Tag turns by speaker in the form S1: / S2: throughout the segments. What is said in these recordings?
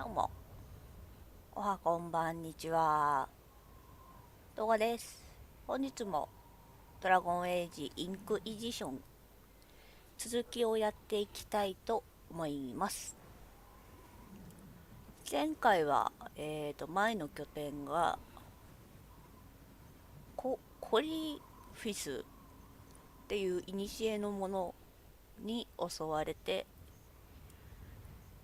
S1: どうも、おはこんばんにちは。動画です。本日もドラゴンエイジインクイジション続きをやっていきたいと思います。前回は、前の拠点がコリフィスっていう古のものに襲われて、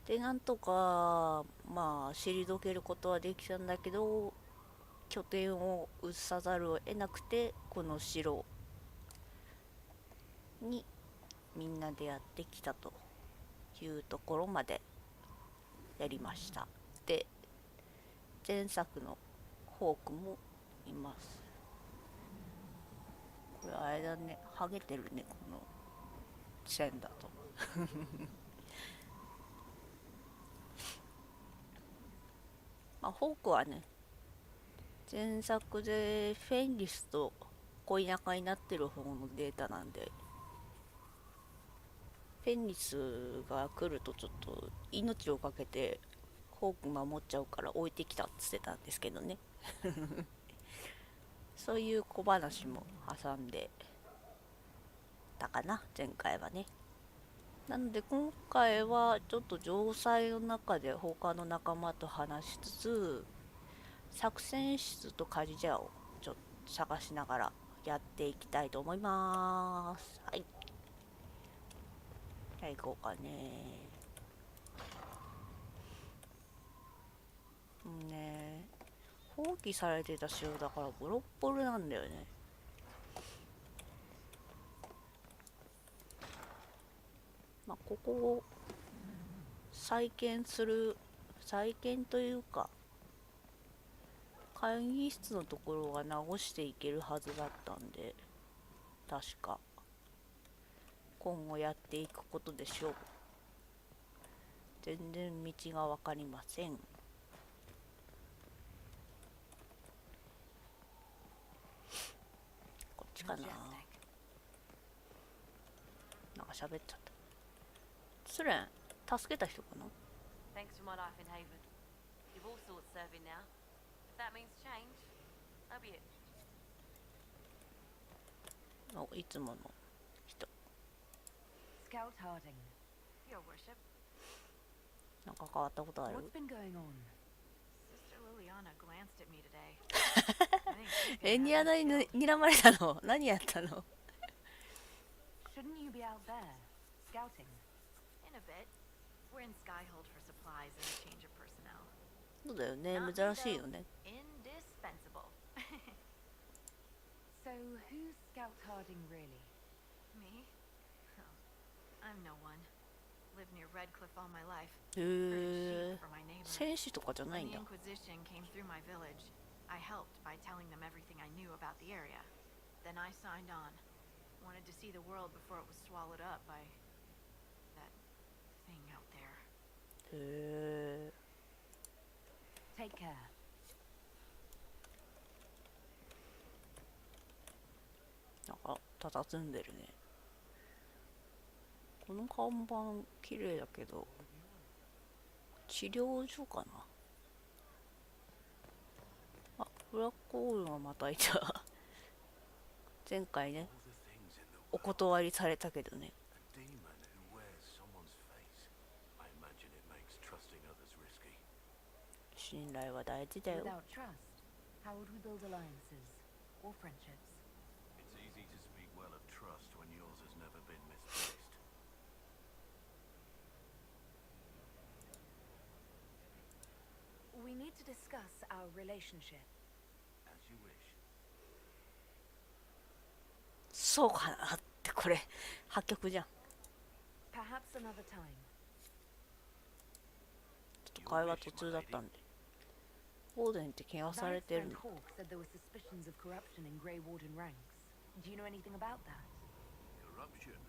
S1: で、なんとか、退けることはできたんだけど、拠点を移さざるを得なくて、この城にみんなでやってきたというところまでやりました。で、前作のホークもいます。これあれだね、ハゲてるね、この線だと。ホークはね、前作でフェンリスと恋仲になってる方のデータなんで、フェンリスが来るとちょっと命をかけてホーク守っちゃうから置いてきたって言ってたんですけどね。そういう小話も挟んでたかな、前回はね。なので今回はちょっと城塞の中で他の仲間と話しつつ、作戦室と鍛冶屋をちょっと探しながらやっていきたいと思います。はい。じゃあ行こうかね。放棄されてた城だからボロッボロなんだよね。ここを再建というか、会議室のところが直していけるはずだったんで、確か今後やっていくことでしょう。全然道が分かりません。こっちかな。なんか喋っちゃった。スレン、助けた人かな。いつもの人。なんか変わったことある？エニアナに睨まれたの？何やったの？そうだよね、珍しいよね。
S2: So who's Scout Harding really?
S3: Me? Oh, I'm no one. Lived near Redcliffe all my life.
S1: 戦士とかじゃないんだ。
S3: When the Inquisition came through my village, I helped by telling them everything I knew about the area. Then I signed on. Wanted to see the world before it was swallowed up by that thing out there.
S2: Take care.
S1: なんか佇んでるね。この看板綺麗だけど、治療所かな。ブラックホールがまたいた。前回ね、お断りされたけどね。信頼は大事だよ。
S2: Without trust, how would we build alliances or friendships?
S4: It's easy to speak well of trust when yours has never been misplaced.
S2: We need to discuss our relationship.
S4: As you wish.
S1: そうかなってこれ破局じゃん。
S2: Perhaps another time.
S1: ちょっと会話途中だったんで。オーデンって怪我されてるの。
S2: Hawk said there were suspicions of corruption in Grey Warden ranks. Do you know anything about that?
S4: Corruption?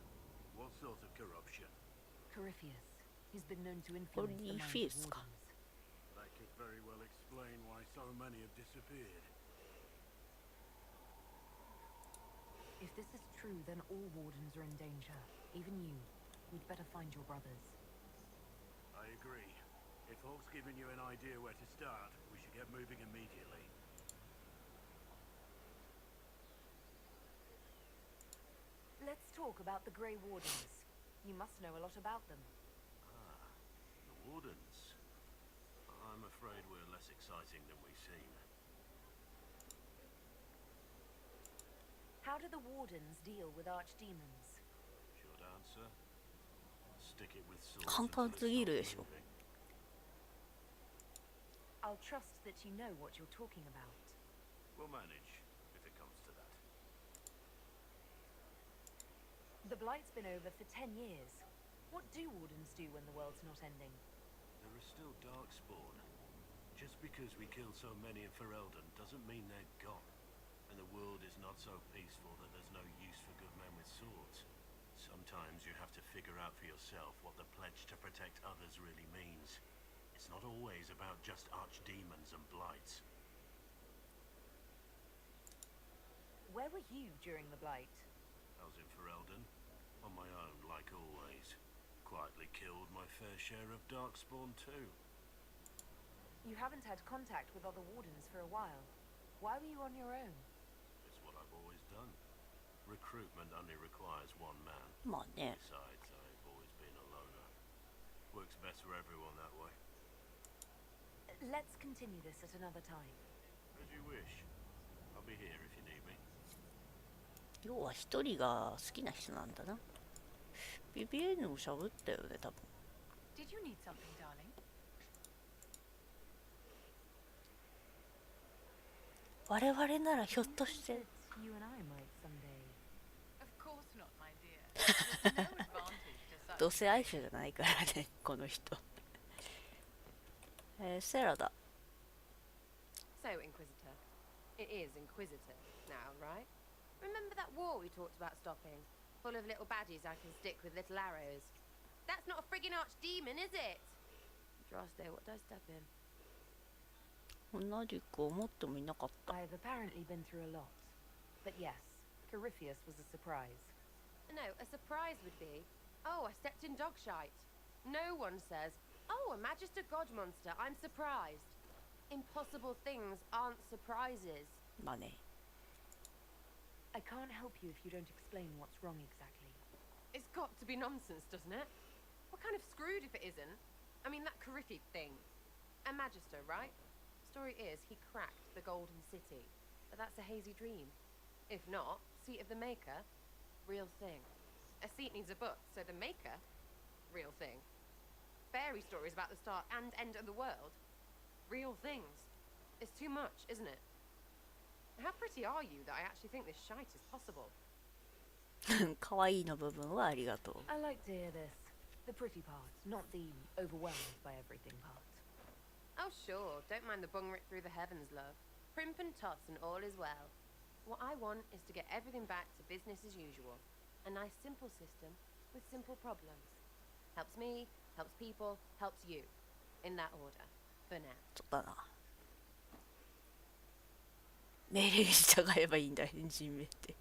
S4: What sort of corruption?
S2: Corypheus. He's been known to influence the minds of
S1: Corypheusか。
S2: wardens.
S4: That could very well explain why so many have disappeared.
S2: If this is true, then all wardens are in danger. Even you. We'd better find your brothers.
S4: I agree. If Folks giving you an idea where to start. We should get moving immediately.
S2: Let's talk about the Grey Wardens. You must know a lot about them.
S4: Ah, the Wardens. I'm afraid we're less exciting than we seem.
S2: How do the Wardens deal with archdemons?
S4: Short answer. Stick it with swords
S1: 簡単
S4: until
S1: す
S4: it
S1: ぎ
S4: stops
S1: るでしょ。
S4: moving.
S2: I'll trust that you know what you're talking about.
S4: We'll manage, if it comes to that.
S2: The Blight's been over for 10 years. What do Wardens do when the world's not ending?
S4: There is still Darkspawn. Just because we kill so many in Ferelden doesn't mean they're gone. And the world is not so peaceful that there's no use for good men with swords. Sometimes you have to figure out for yourself what the pledge to protect others really means. It's not always about just archdemons and blights.
S2: Where were you during the Blight?
S4: I was in Ferelden, on my own like always. Quietly killed my fair share of Darkspawn too.
S2: You haven't had contact with other Wardens for a while. Why were you on your own?
S4: It's what I've always done. Recruitment only requires one man.
S1: まあね。
S4: Besides, I've always been a loner. Works best for everyone that way.
S2: Let's continue this at another time.
S4: As you wish. I'll be here if you need me.
S1: 要は一人が好きな人なんだな。BBN もしゃぶったよね、多分。
S3: Did you need something, darling?
S1: 我々ならひょっとして。
S2: You and I might someday.
S3: Of course not, my dear. There's no advantage to such.
S1: どうせ愛者じゃないからね、この人。セラだ。
S5: So, Inquisitor. It is Inquisitor now, right? Remember that war we talked about stopping? Full of little baddies I can stick with little arrows. That's not a friggin' archdemon, is it? Droste, what did I step in?
S1: 同じく思ってもいなかった。
S2: I've apparently been through a lot. But yes, Corypheus was a surprise.
S5: No, a surprise would be, oh, I stepped in dog shite. No one says, oh, a Magister God monster, I'm surprised. Impossible things aren't surprises.
S1: まあね。
S2: I can't help you if you don't explain what's wrong exactly.
S5: It's got to be nonsense, doesn't it? We're kind of screwed if it isn't. I mean, that Coryphe thing. A Magister, right? Story is, he cracked the Golden City. But that's a hazy dream. If not, Seat of the Maker, real thing. A seat needs a book, so the Maker, real thing. Fairy stories about the start and end of the world, real things. It's too much, isn't it? How pretty are you that I actually think this shite is possible?
S1: 可愛いの部分はありがとう。
S2: I like to hear this. The pretty part, not the overwhelmed by everything part.
S5: Oh sure, don't mind the bung rip through the heavens, love. Primp and toss and all is well. What I want is to get everything back to business as usual. A nice simple system with simple problems. Helps me, helps people, helps you. In that order. For now.
S1: そうだな。命令に従えばいいんだ、変人名って。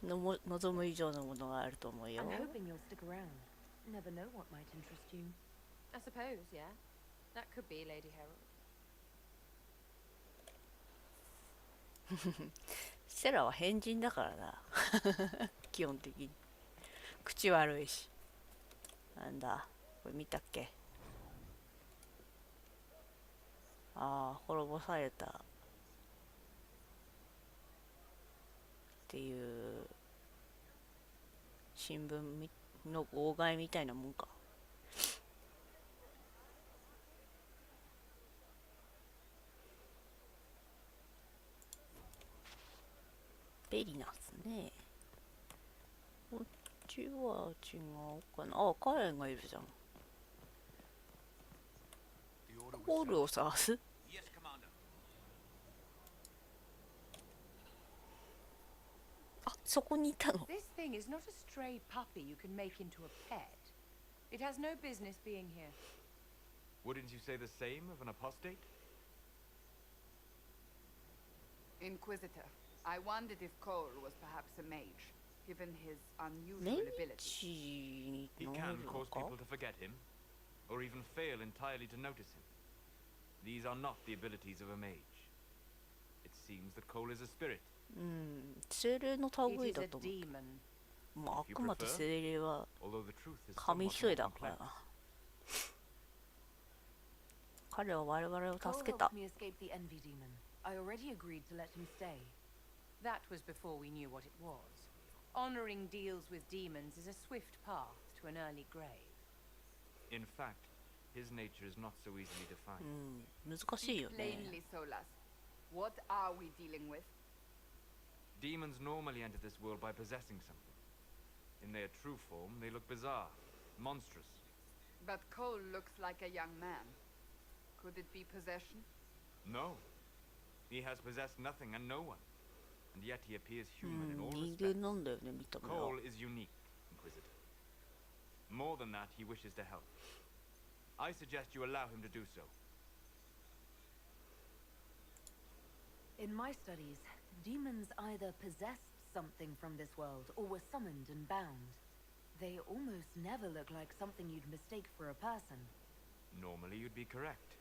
S1: 望む以上のものがあると思うよ。
S2: I'm hoping you'll stick around. Never know what might interest you.
S5: I suppose, yeah. That could be Lady Herald.
S1: セラは変人だからな。基本的に。口悪いし。なんだ、これ見たっけ。ああ、滅ぼされた。っていう新聞の号外みたいなもんか。ベリナスね。こっちは違うかな。あ、カレンがいるじゃん。
S4: The order
S1: ホー
S4: was
S1: ルを探す。
S4: Yes, Commander.
S1: あ、そこにいたの。
S6: This thing is not a stray puppy you can make into a pet. It has no business being here.
S7: Wouldn't you say the same of an apostate?
S8: Inquisitor, I wondered if Cole was perhaps a mage, given his
S1: メ
S8: unusual
S1: イ
S8: ability.
S1: チ
S7: He
S1: の
S7: can
S1: の
S7: cause
S1: か
S7: people to forget him. or even fail entirely to notice him. These are not the abilities of a mage. It seems that Cole is a spirit.
S1: 精霊の
S6: It
S1: 類
S6: is
S1: だ
S6: a
S1: と思う。
S6: demon.
S1: まあ悪魔と精霊は
S7: Although the truth is
S1: 紙
S7: somewhat
S1: 一重
S7: more
S1: だから
S7: complex.
S1: な。彼は我々を
S2: Cole
S1: 助けた。
S2: helped me escape the envy demon. I already agreed to let him stay.
S6: That was before we knew what it was. Honoring deals with demons is a swift path to an early grave.
S7: In fact, his nature is not so easily defined.
S1: 難しいよね。
S8: Plainly, Solas. What are we dealing with?
S7: Demons normally enter this world by possessing something. In their true form, they look bizarre, monstrous.
S8: But Cole looks like a young man. Could it be possession?
S7: No. He has possessed nothing and no one. And yet he appears
S1: う
S7: human in
S1: ん、
S7: all
S1: 人
S7: respects.
S1: 間なんだよね、見た目は。
S7: Cole is unique, Inquisitor. More than that, he wishes to help. I suggest you allow him to do so.
S2: In my studies, demons either possessed something from this world or were summoned and bound. They almost never look like something you'd mistake for a person.
S7: Normally you'd be correct.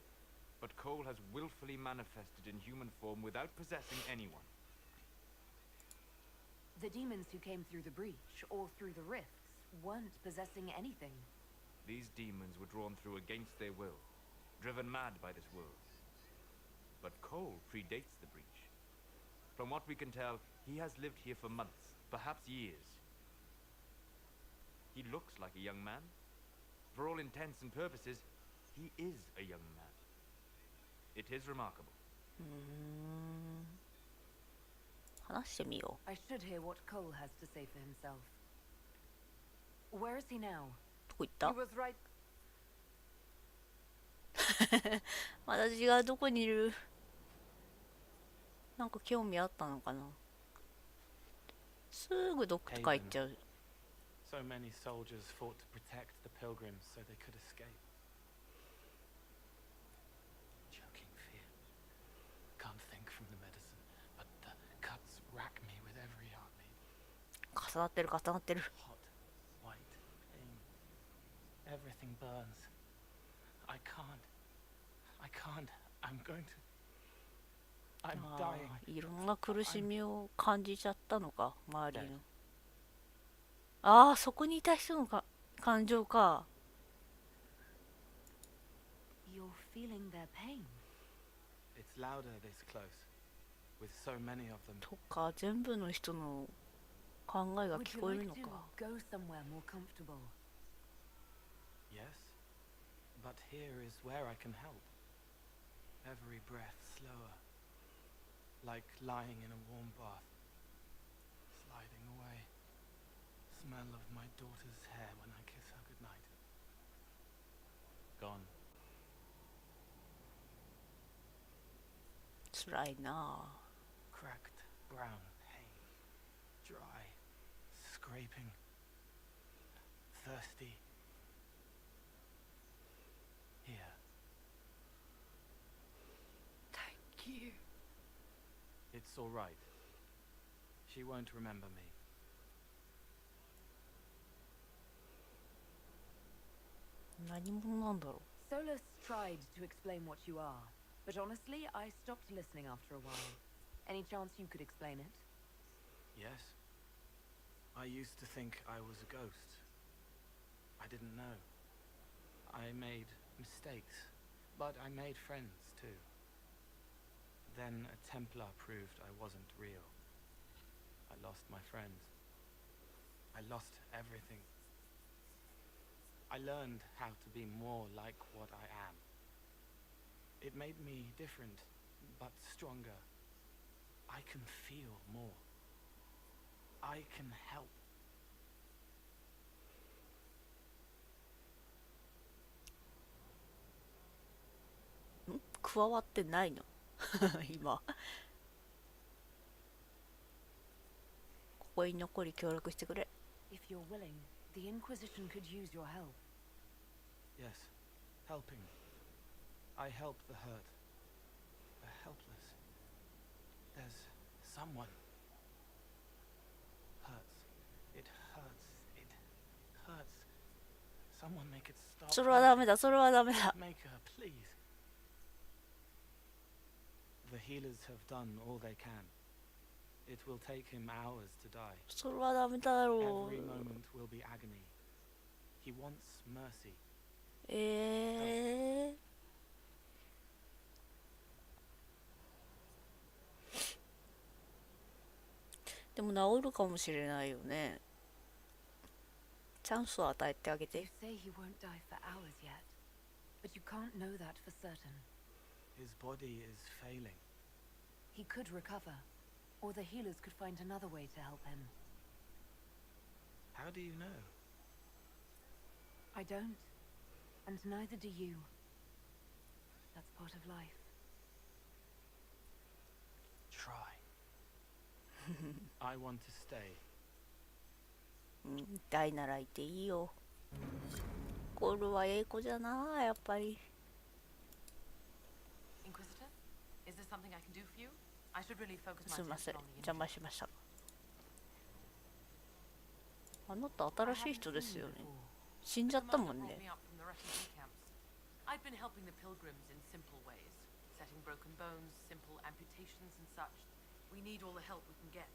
S7: But Cole has willfully manifested in human form without possessing anyone.
S2: The demons who came through the breach or through the rifts weren't possessing anything.
S7: These demons were drawn through against their will, driven mad by this world. But Cole predates the breach. From what we can tell, he has lived here for months, perhaps years. He looks like a young man. For all intents and purposes, he is a young man. It is remarkable.
S1: 話してみよ
S2: I should hear what Cole has to say for himself. Where is he now?
S1: う。どこ行った
S8: He was right.
S1: 私がどこにいる？なんか興味あったのかな。すぐどっか行っちゃう。
S9: So many soldiers fought to protect the pilgrims so they could escape. Choking fear. Can't think from the medicine, but the cuts rack me with every heartbeat.
S1: 重なってる重なってる。
S9: Hot, white pain. Everything burns. I can't. I'm going to. I'm
S1: あ
S9: dying.
S1: ーいろんな苦しみを感じちゃったのか、周りの。ああ、そこにいた人のか感情か。
S2: You're feeling their pain.
S9: It's louder this close, with so many of them.
S1: とか、全部の人の考えが
S2: Would
S1: 聞
S2: you
S1: こえる
S2: like
S1: の
S2: to
S1: か。
S2: go somewhere more comfortable?
S9: Yes, but here is where I can help. Every breath slower, like lying in a warm bath, sliding away. Smell of my daughter's hair when I kiss her goodnight. Gone.
S1: 辛いな
S9: Cracked brown pain. Dry, scraping, thirsty. Here.
S8: Thank you.
S9: It's all right. She won't remember me.
S1: 何者なんだろ
S2: Solus tried to explain what you are, but honestly, I stopped listening after a while. Any chance you could explain it?
S9: Yes. I used to think I was a ghost. I didn't know. I made mistakes, but I made friends too. Then a Templar proved I wasn't real. I lost my friends. I lost everything. I learned how to be more like what I am. It made me different, but stronger. I can feel more. I can help.
S1: う。加わってないの今。ここに残り協力してくれ。
S2: If you're willing, the Inquisition could use your help.
S9: Yes, helping. I help the hurt, the helpless. There's someone. Hurts. It hurts. It hurts Someone make it stop.
S1: それはダメだ、それはダメだ。
S9: Make her, please. The healers have done all they can. It will take him hours to die.
S1: それはダメだろ
S9: Every
S1: う。
S9: moment will be agony. He wants mercy.
S1: でも治るかもしれないよね。チャンスを与えてあげ
S2: You
S1: て。
S2: say he won't die for hours yet, but you can't know that for certain.
S9: His body is failing.
S2: He could recover, or the healers could find another way to help him.
S9: How do you know?
S2: I don't, and neither do you. That's part of life.
S9: Try. I want to stay.
S1: うん、痛いならいていいよ。コールはええ子じゃな、やっぱり。
S6: Inquisitor? Is there something I can do for you? I should really focus my
S1: すみません、
S6: attention on the
S1: 邪
S6: injury.
S1: 魔しました。あなた
S2: I
S1: 新しい
S2: haven't
S1: 人で
S2: seen
S1: す
S2: you
S1: よね。
S2: before.
S1: 死んじゃったもん
S6: Commander
S1: ね
S6: brought。me up from the refugee camps. I've been helping the pilgrims in simple ways, setting broken bones, simple amputations and such. We need all the help we can get.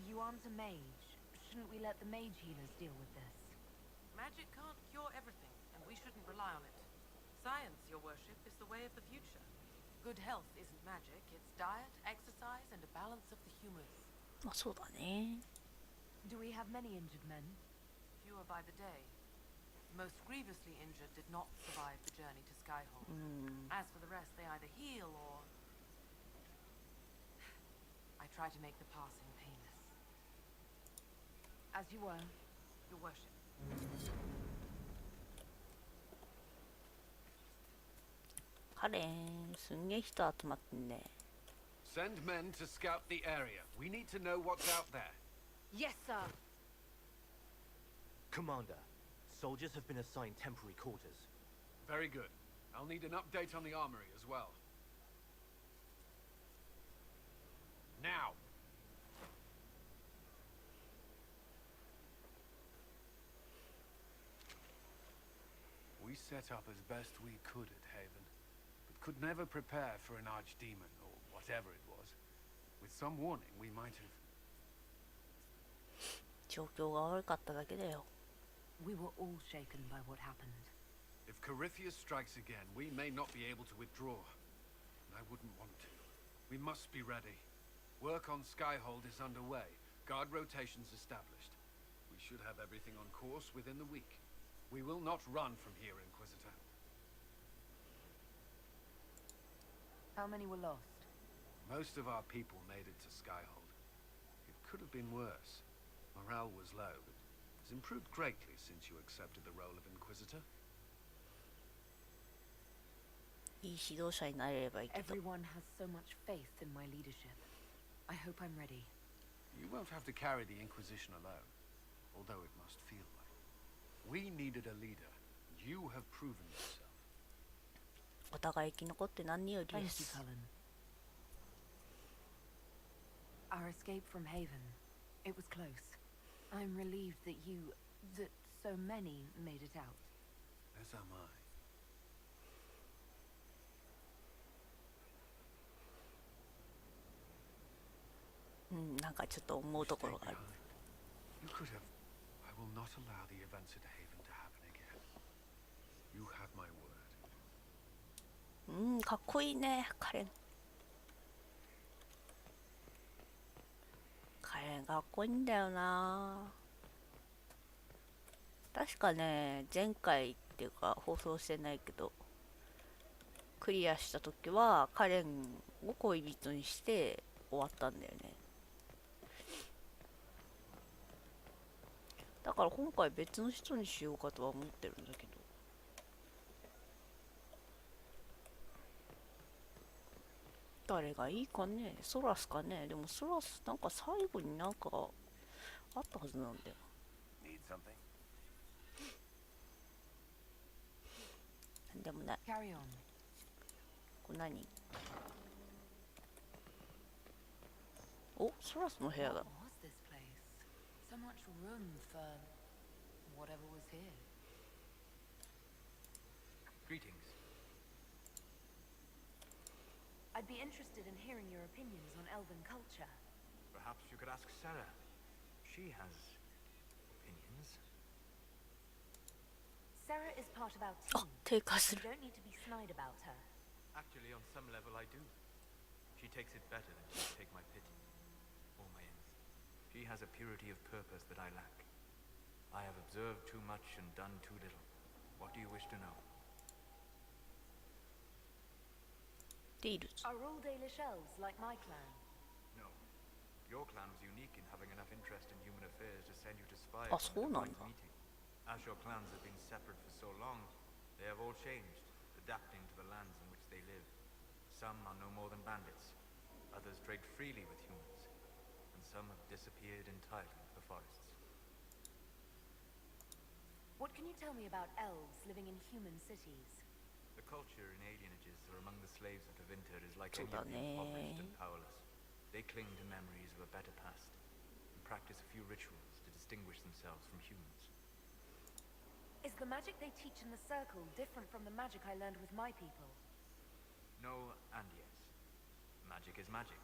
S2: You aren't a mage. Shouldn't we let the mage healers deal with this?
S6: Magic can't cure everything, and we shouldn't rely on it. Science, your worship, is the way of the future. Good health isn't magic, it's diet, exercise, and a balance of the humors.
S1: まあそうだね。
S2: Do we have many injured men?
S6: Fewer by the day. The most grievously injured did not survive the journey to Skyhold.
S1: うん。
S6: As for the rest, they either heal or... I try to make the passing painless.
S2: As you were.
S6: Your worship.
S1: カレン、すんげえ人集まってんね。
S4: Send men to scout the area. We need to know what's out there.
S2: Yes, sir.
S10: Commander, soldiers have been assigned temporary quarters.
S4: Very good. I'll need an update on the armory as well. Now! We set up as best we could at Haven, but could never prepare for an archdemon, or whatever it was. With some warning, we might have...
S1: 状況が悪かっただけだよ。
S2: We were all shaken by what happened.
S4: If Corypheus strikes again, we may not be able to withdraw. And I wouldn't want to. We must be ready. Work on Skyhold is underway. Guard rotations established. We should have everything on course within the week. We will not run from here, Inquisitor.
S2: How many were lost?
S4: Most of our people made it to Skyhold. It could have been worse. Morale was low, but it's improved greatly since you accepted the role of Inquisitor.
S1: いい指導者になれればいいけど。
S2: Everyone has so much faith in my leadership. I hope I'm ready.
S4: You won't have to carry the Inquisition alone, although it must feel like. We needed a leader. You have proven yourself.
S1: お互い生き残って何より
S2: Thank
S1: で
S2: you,
S1: す。
S2: Cullen. Our escape from Haven. It was close. I'm relieved that so many made it out.
S4: As am I.
S1: うん、なんかちょっと思うところがある。
S4: You could have. I will not allow the events at Haven to happen again. You have my word.
S1: うん、かっこいいね、カレン。カレンかっこいいんだよな。確かね、前回っていうか放送してないけど、クリアした時はカレンを恋人にして終わったんだよね。だから今回別の人にしようかとは思ってるんだけど。誰がいいかね、ソラスかね。でもソラスなんか最後になんかあったはずなんだよ。
S10: Need something?
S1: なんでもない。
S2: Carry on.
S1: これ何？お、ソラスの部屋だ。
S2: What was this place? So much room for whatever was here.
S7: Greetings.
S2: I'd be interested in hearing your opinions on elven culture.
S7: Perhaps you could ask Sarah. She has opinions.
S2: Sarah is part of our
S1: あ、
S2: team.
S1: 低下す
S2: You
S1: る。
S2: don't need to be snide about her.
S7: Actually, on some level, I do. She takes it better than you take my pity or my envy. She has a purity of purpose that I lack. I have observed too much and done too little. What do you wish to know?
S1: ディールズ。
S2: Are all Dalish elves like my clan?
S7: No. Your clan was unique in having enough interest in human affairs to send you to spy
S1: Ah,
S7: upon
S1: so
S7: the
S1: なんだ。
S7: divine meeting. As your clans have been separate for so long, they have all changed, adapting to the lands in which they live. Some are no more than bandits. Others trade freely with humans. And some have disappeared entirely into the forests.
S2: What can you tell me about elves living in human cities?
S7: The culture in alienages or among the slaves of the winter is like
S1: So
S7: any of the
S1: だね。
S7: impoverished and powerless. They cling to memories of a better past and practice a few rituals to distinguish themselves from humans.
S2: Is the magic they teach in the circle different from the magic I learned with my people?
S7: No and yes. Magic is magic,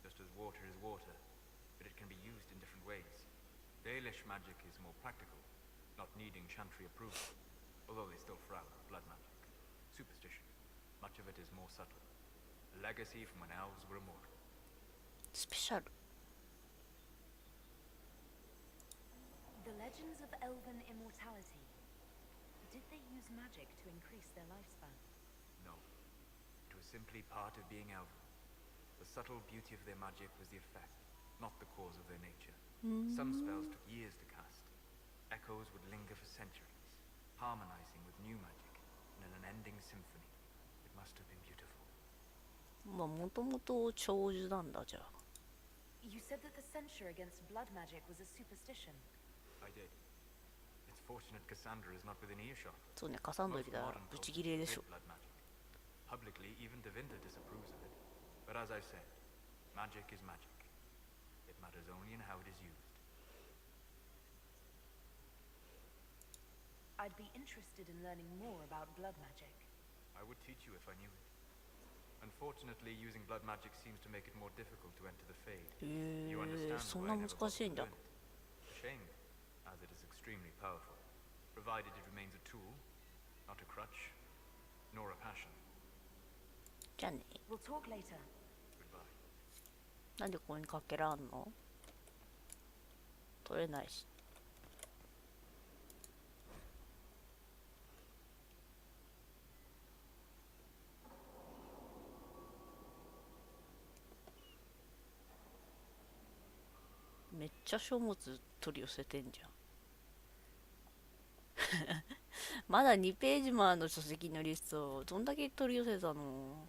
S7: just as water is water, but it can be used in different ways. Dalish magic is more practical, not needing chantry approval, although they still frown on blood magic. Superstition. Much of it is more subtle. A legacy from when elves were immortal.
S1: スペシャル。
S2: The legends of elven immortality. Did they use magic to increase their lifespan?
S7: No. It was simply part of being elven. The subtle beauty of their magic was the effect, not the cause of their nature. Some spells took years to cast. Echoes would linger for centuries, harmonizing with new magic in an unending symphony. It must have been beautiful.
S1: まあもともと長寿なんだじゃあ。
S2: You said that the censure against blood magic was a superstition.
S7: I did. It's fortunate Cassandra is not within earshot.
S1: そうね、カサンドリ
S7: Most
S1: だ
S7: modern
S1: ブチ
S7: cultures
S1: ギレでしょ。
S7: forbid blood magic. Publicly, even Devinter disapproves of it. But as I said, magic is magic. It matters only in how it is used.
S2: I'd be interested in learning more about blood magic.
S7: I would teach you if I knew it. Unfortunately, using blood magic seems to make it more difficult to enter the Fade.
S1: へ
S7: You
S1: え、
S7: understand
S1: そん
S7: why
S1: な
S7: I
S1: 難
S7: never
S1: しいん
S7: bothered
S1: だ。
S7: to learn it. A shame, as it is extremely powerful, provided it remains a tool, not a crutch, nor a passion.
S1: じゃあね。
S2: We'll talk later.
S7: Goodbye.
S1: なんでここにかけらんの？取れないし。めっちゃ書物取り寄せてんじゃん。まだ2ページもあるの書籍のリスト。どんだけ取り寄せたの？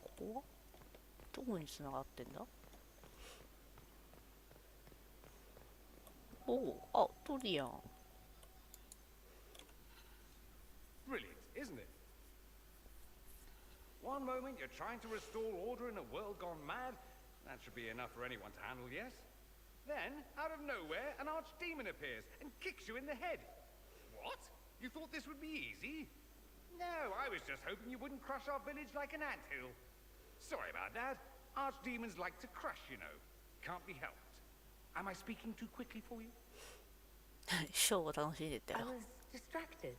S1: ここはどこに繋がってんだ？おお、あ、トリアン。
S11: Brilliant, isn't it? One moment you're trying to restore order in a world gone mad. That should be enough for anyone to handle, yes? Then, out of nowhere, an archdemon appears and kicks you in the head. What? You thought this would be easy? No, I was just hoping you wouldn't crush our village like an anthill. Sorry about that. Archdemons like to crush, you know. Can't be helped. Am I speaking too quickly for you?
S1: ショーを楽しんでた
S2: I
S1: よ。
S2: was distracted.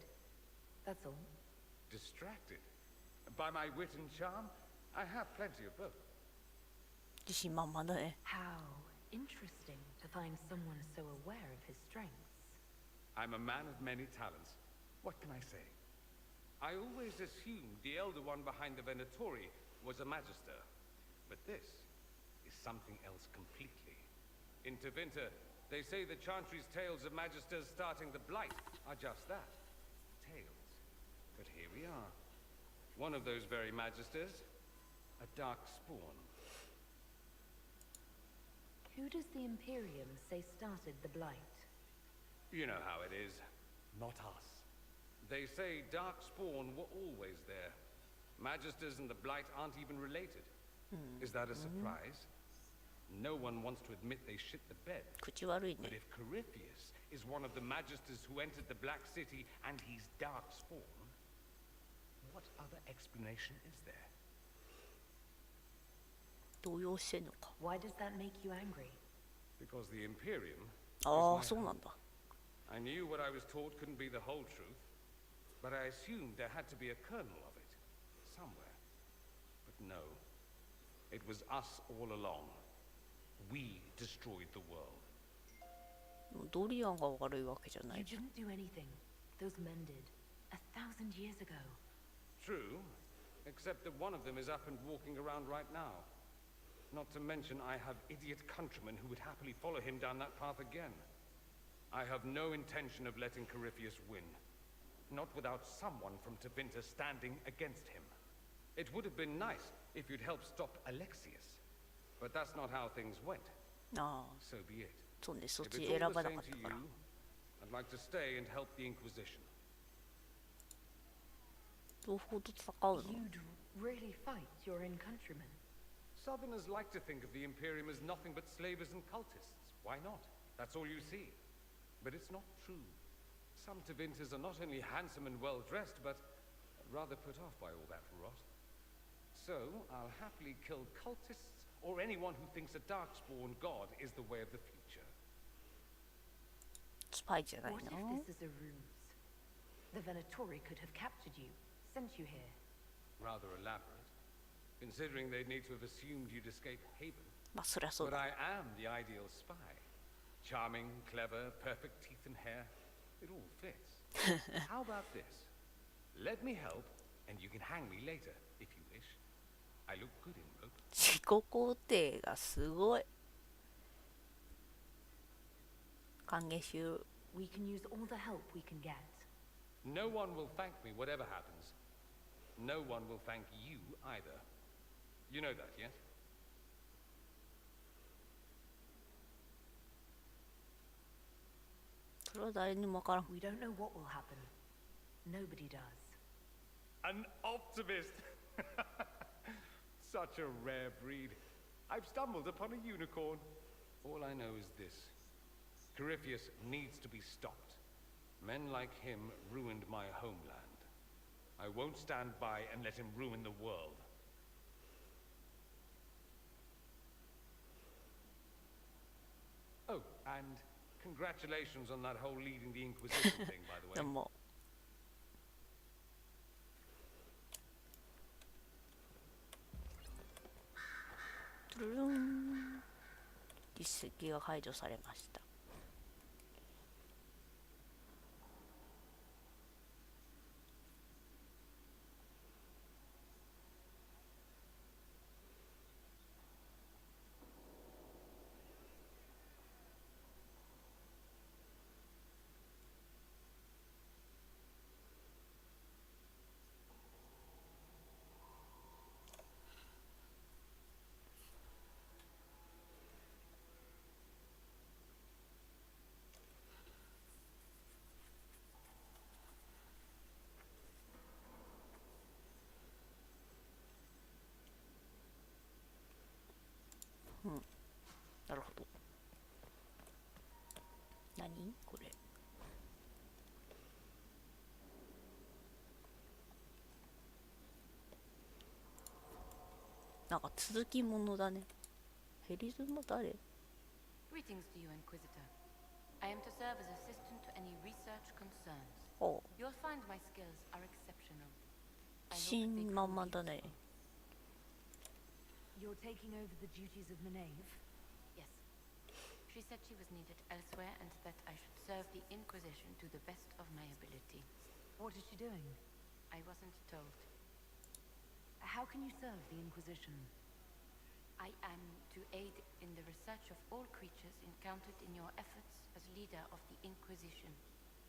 S2: That's all.
S11: Distracted? By my wit and charm? I have plenty of both.
S1: 自信満々だね。
S2: How interesting to find someone so aware of his strengths.
S11: I'm a man of many talents. What can I say? I always assumed the elder one behind the Venatori was a magister. But this is something else completely. In Tevinter, they say the Chantry's tales of magisters starting the Blight are just that. Tales. But here we are. One of those very magisters, a dark spawn.
S2: Who does the Imperium say started the Blight?
S11: You know how it is. Not us. They say Darkspawn were always there. Magisters and the Blight aren't even related. Is that a surprise? No one wants to admit they shit the bed.
S1: 口悪い
S11: But
S1: ね。
S11: if Corypheus is one of the magisters who entered the Black City and he's Darkspawn, what other explanation is there?
S1: 動揺してんのか。
S2: Why does that make you angry?
S11: Because the Imperium
S1: ああ、
S11: is
S1: そう
S11: my
S1: な
S11: home.
S1: んだ。
S11: I knew what I was taught couldn't be the whole truth, but I assumed there had to be a kernel of it, somewhere. But no, it was us all along. We destroyed the world.
S1: ドリアンが悪いわけじゃな
S2: You
S1: いじゃん。
S2: didn't do anything. Those men did. 1,000 years ago.
S11: True, except that one of them is up and walking around right now. Not to mention I have idiot countrymen who would happily follow him down that path again. I have no intention of letting Corypheus win. Not without someone from Tevinter standing against him. It would have been nice if you'd helped stop Alexius. But that's not how things went.
S1: ああ、
S11: So be it.
S1: そうね、そっ
S11: If
S1: ち
S11: it's
S1: 選
S11: all
S1: ば
S11: the
S1: なか
S11: same
S1: っ
S11: to
S1: たから。
S11: you, I'd like to stay and help the Inquisition.
S1: 両方と戦うの
S2: You'd really fight your own countrymen?
S11: Southerners like to think of the Imperium as nothing but slavers and cultists. Why not? That's all you see. But it's not true. Some Tevinters are not only handsome and well-dressed, but rather put off by all that rot. So, I'll happily kill cultists or anyone who thinks a Darkspawn god is the way of the future.
S1: スパイじゃない
S2: What
S1: の
S2: if this is a ruse? The Venatori could have captured you, sent you here.
S11: Rather elaborate, considering they'd need to have assumed you'd escape Haven.
S1: まあそりゃそう
S11: But
S1: だ。
S11: I am the ideal spy. Charming, clever, perfect teeth and hair. It all fits. How about this? Let me help, and you can hang me later, if you wish. I look good in rope.
S1: 自己肯定がすごい。歓迎集。
S2: We can use all the help we can get.
S11: No one will thank me, whatever happens. No one will thank you either. You know that, yes?
S1: それは誰にもわからん。
S2: We don't know what will happen. Nobody does.
S11: An optimist! Such a rare breed. I've stumbled upon a unicorn. All I know is this. Corypheus needs to be stopped. Men like him ruined my homeland. I won't stand by and let him ruin the world. Oh, and congratulations on that whole leading the Inquisition thing, by the
S1: で
S11: way.
S1: も。トゥルルン。実績が解除されました。なるほど。何これ。なんか続きものだね。ヘリズム誰？
S12: Greetings to you, Inquisitor. I am to serve as assistant to any research concerns.
S1: お、
S12: You'll find my skills are exceptional. I hope they
S1: 新まんま
S12: prove
S1: だね。
S2: You're taking over the duties of Menave?
S12: Yes. She said she was needed elsewhere and that I should serve the Inquisition to the best of my ability.
S2: What is she doing?
S12: I wasn't told.
S2: How can you serve the Inquisition?
S12: I am to aid in the research of all creatures encountered in your efforts as leader of the Inquisition.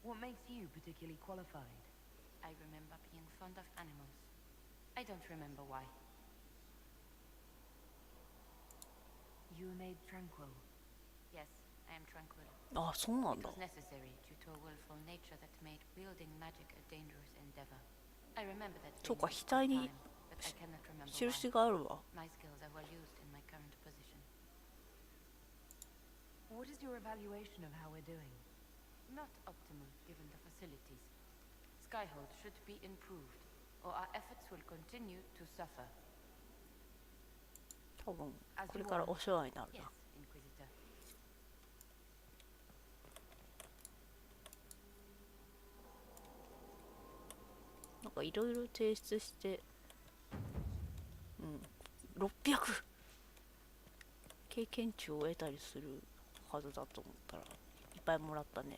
S2: What makes you particularly qualified?
S12: I remember being fond of animals. I don't remember why.
S2: You were made tranquil.
S12: Yes, I am tranquil.
S1: あ、そうなん
S12: It
S1: だ。
S12: was necessary due to a willful nature that made wielding magic a dangerous endeavor. I remember that
S1: そうか、
S12: feeling
S1: 額
S12: at the
S1: に
S12: time, but I cannot remember
S1: 印
S12: why.
S1: があるわ。
S12: My skills are well used in my current position.
S2: What is your evaluation of how we're doing?
S12: Not optimal given the facilities. Skyhold should be improved, or our efforts will continue to suffer.
S1: 多分これからお世話になる
S12: Yes,
S1: な。
S12: Inquisitor.
S1: なんかいろいろ提出して、600経験値を得たりするはずだと思ったらいっぱいもらったね。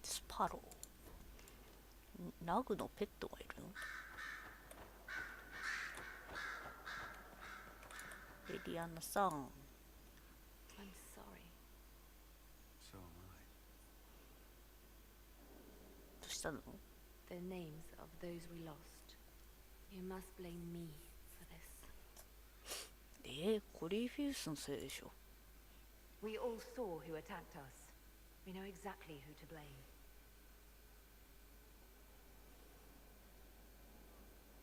S1: スパロー、ナグのペットがいるの？エリアナさん。
S12: I'm sorry.
S4: So am I.
S1: どうしたの？
S12: The names of those we lost. You must blame me for this.
S1: コリー・フィウスのせいでしょ。
S2: We all saw who attacked us. We know exactly who to blame.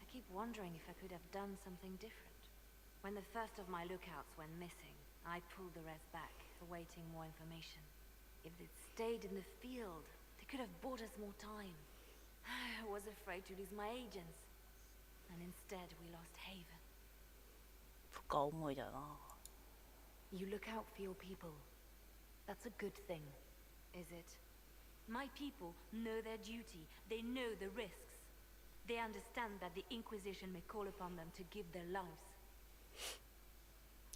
S12: I keep wondering if I could have done something different. When the first of my lookouts went missing, I pulled the rest back, awaiting more information. If they'd stayed in the field, they could have bought us more time. I was afraid to lose my agents. And instead we lost Haven.
S1: 深思いだな。
S2: You look out for your people. That's a good thing.
S12: Is it? My people know their duty. They know the risks. They understand that the Inquisition may call upon them to give their lives.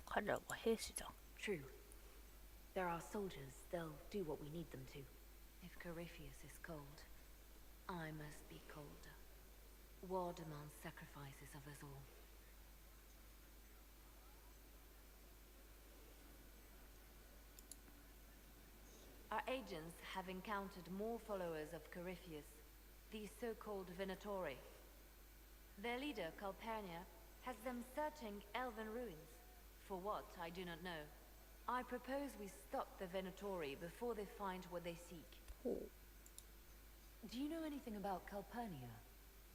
S1: 彼らは兵士だ。
S2: True. They're our soldiers. They'll do what we need them to.
S12: If Corypheus is cold, I must be colder. War demands sacrifices of us all. Our agents have encountered more followers of Corypheus, these so-called Venatori. Their leader, Calpurnia, has them searching elven ruins. For what, I do not know. I propose we stop the Venatori before they find what they seek.
S2: Do you know anything about Calpurnia?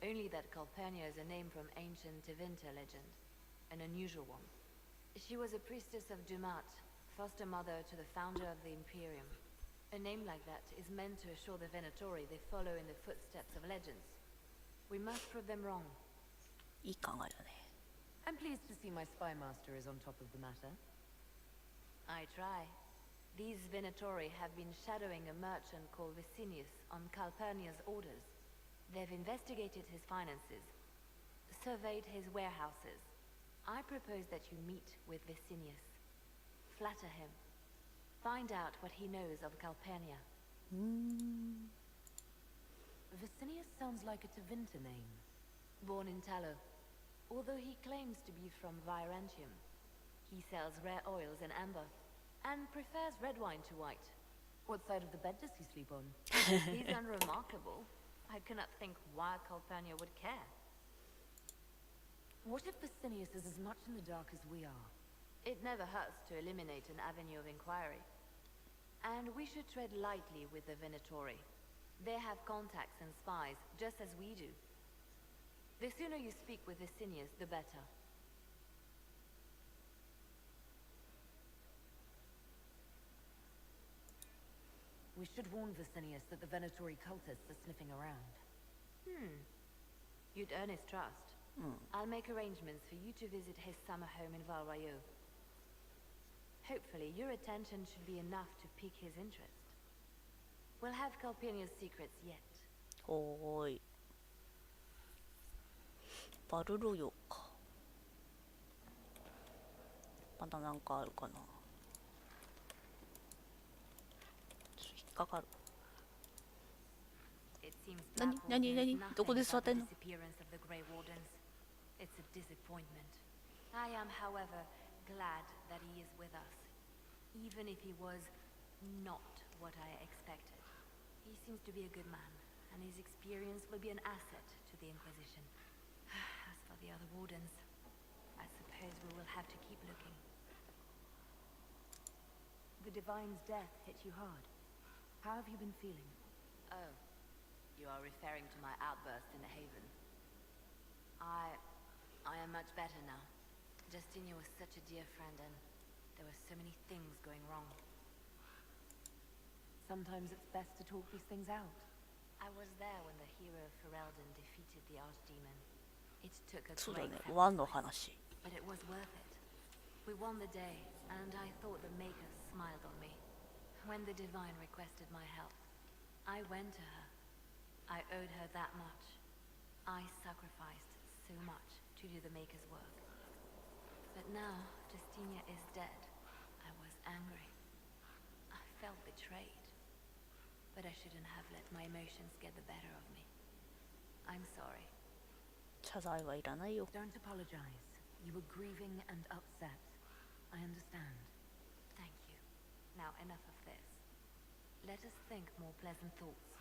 S12: Only that Calpurnia is a name from ancient Tevinter legend. An unusual one. She was a priestess of Dumat, foster mother to the founder of the Imperium. A name like that is meant to assure the Venatori they follow in the footsteps of legends. We must prove them wrong.
S1: いい考えだね。
S2: I'm pleased to see my spy master is on top of the matter.
S12: I try. These Venatori have been shadowing a merchant called Vicinius on Calpurnia's orders. They've investigated his finances, surveyed his warehouses. I propose that you meet with Vicinius. Flatter him. Find out what he knows of Calpurnia.
S2: Vicinius sounds like a Tevinter name.
S12: Born in Tallow. Although he claims to be from Virantium, he sells rare oils and amber, and prefers red wine to white.
S2: What side of the bed does he sleep on?
S12: He's unremarkable. I cannot think why Calpurnia would care.
S2: What if Vicinius is as much in the dark as we are?
S12: It never hurts to eliminate an avenue of inquiry. And we should tread lightly with the Venatori. They have contacts and spies, just as we do. The sooner you speak with Vicinius, the better.
S2: We should warn Vicinius that the Venatori cultists are sniffing around.
S12: You'd earn his trust. I'll make arrangements for you to visit his summer home in Valrayo. Hopefully, your attention should be enough to pique his interest. We'll have Calpurnia's secrets yet.
S1: おーい。バルロヨか。まだなんかあるかな。ちょっと引っかかる。
S12: It seems
S1: 何
S12: baffled
S1: 何
S12: knows
S1: 何
S12: nothing
S1: どこで
S12: about
S1: 座ってん
S12: the
S1: の？
S12: disappearance of the Grey Wardens. It's a disappointment. I am, however, glad that he is with us, even if he was not what I expected. He seems to be a good man, and his experience will be an asset to the Inquisition. As for the other Wardens, I suppose we will have to keep looking.
S2: The Divine's death hit you hard. How have you been feeling?
S12: Oh, you are referring to my outburst in the Haven. I am much better now. Justinia was such a dear friend, and there were so many things going wrong.
S2: Sometimes it's best to talk these things out.
S12: I was there when the hero of Ferelden defeated the Archdemon. It took a
S1: そうだ
S12: great
S1: ね、ワンの
S12: sacrifice,
S1: 話。
S12: but it was worth it. We won the day, and I thought the Maker smiled on me. When the Divine requested my help, I went to her. I owed her that much. I sacrificed so much to do the Maker's work. But now, Justinia is dead. I was angry. I felt betrayed. But I shouldn't have let my emotions get the better of me. I'm sorry.
S1: 謝罪はいらないよ。
S2: Don't apologize. You were grieving and upset. I understand.
S12: Thank you. Now enough of this. Let us think more pleasant thoughts.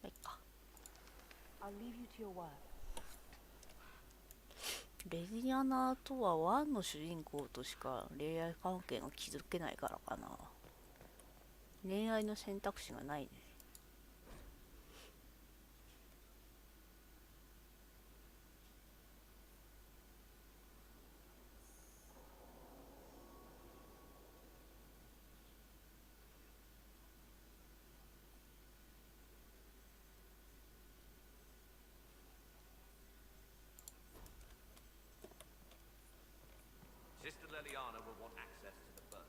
S1: まあいっか。
S2: I'll leave you to your work.
S1: レディアナとはワンの主人公としか恋愛関係が築けないからかな。恋愛の選択肢がないね。
S7: Sister Leliana will want access to the funds.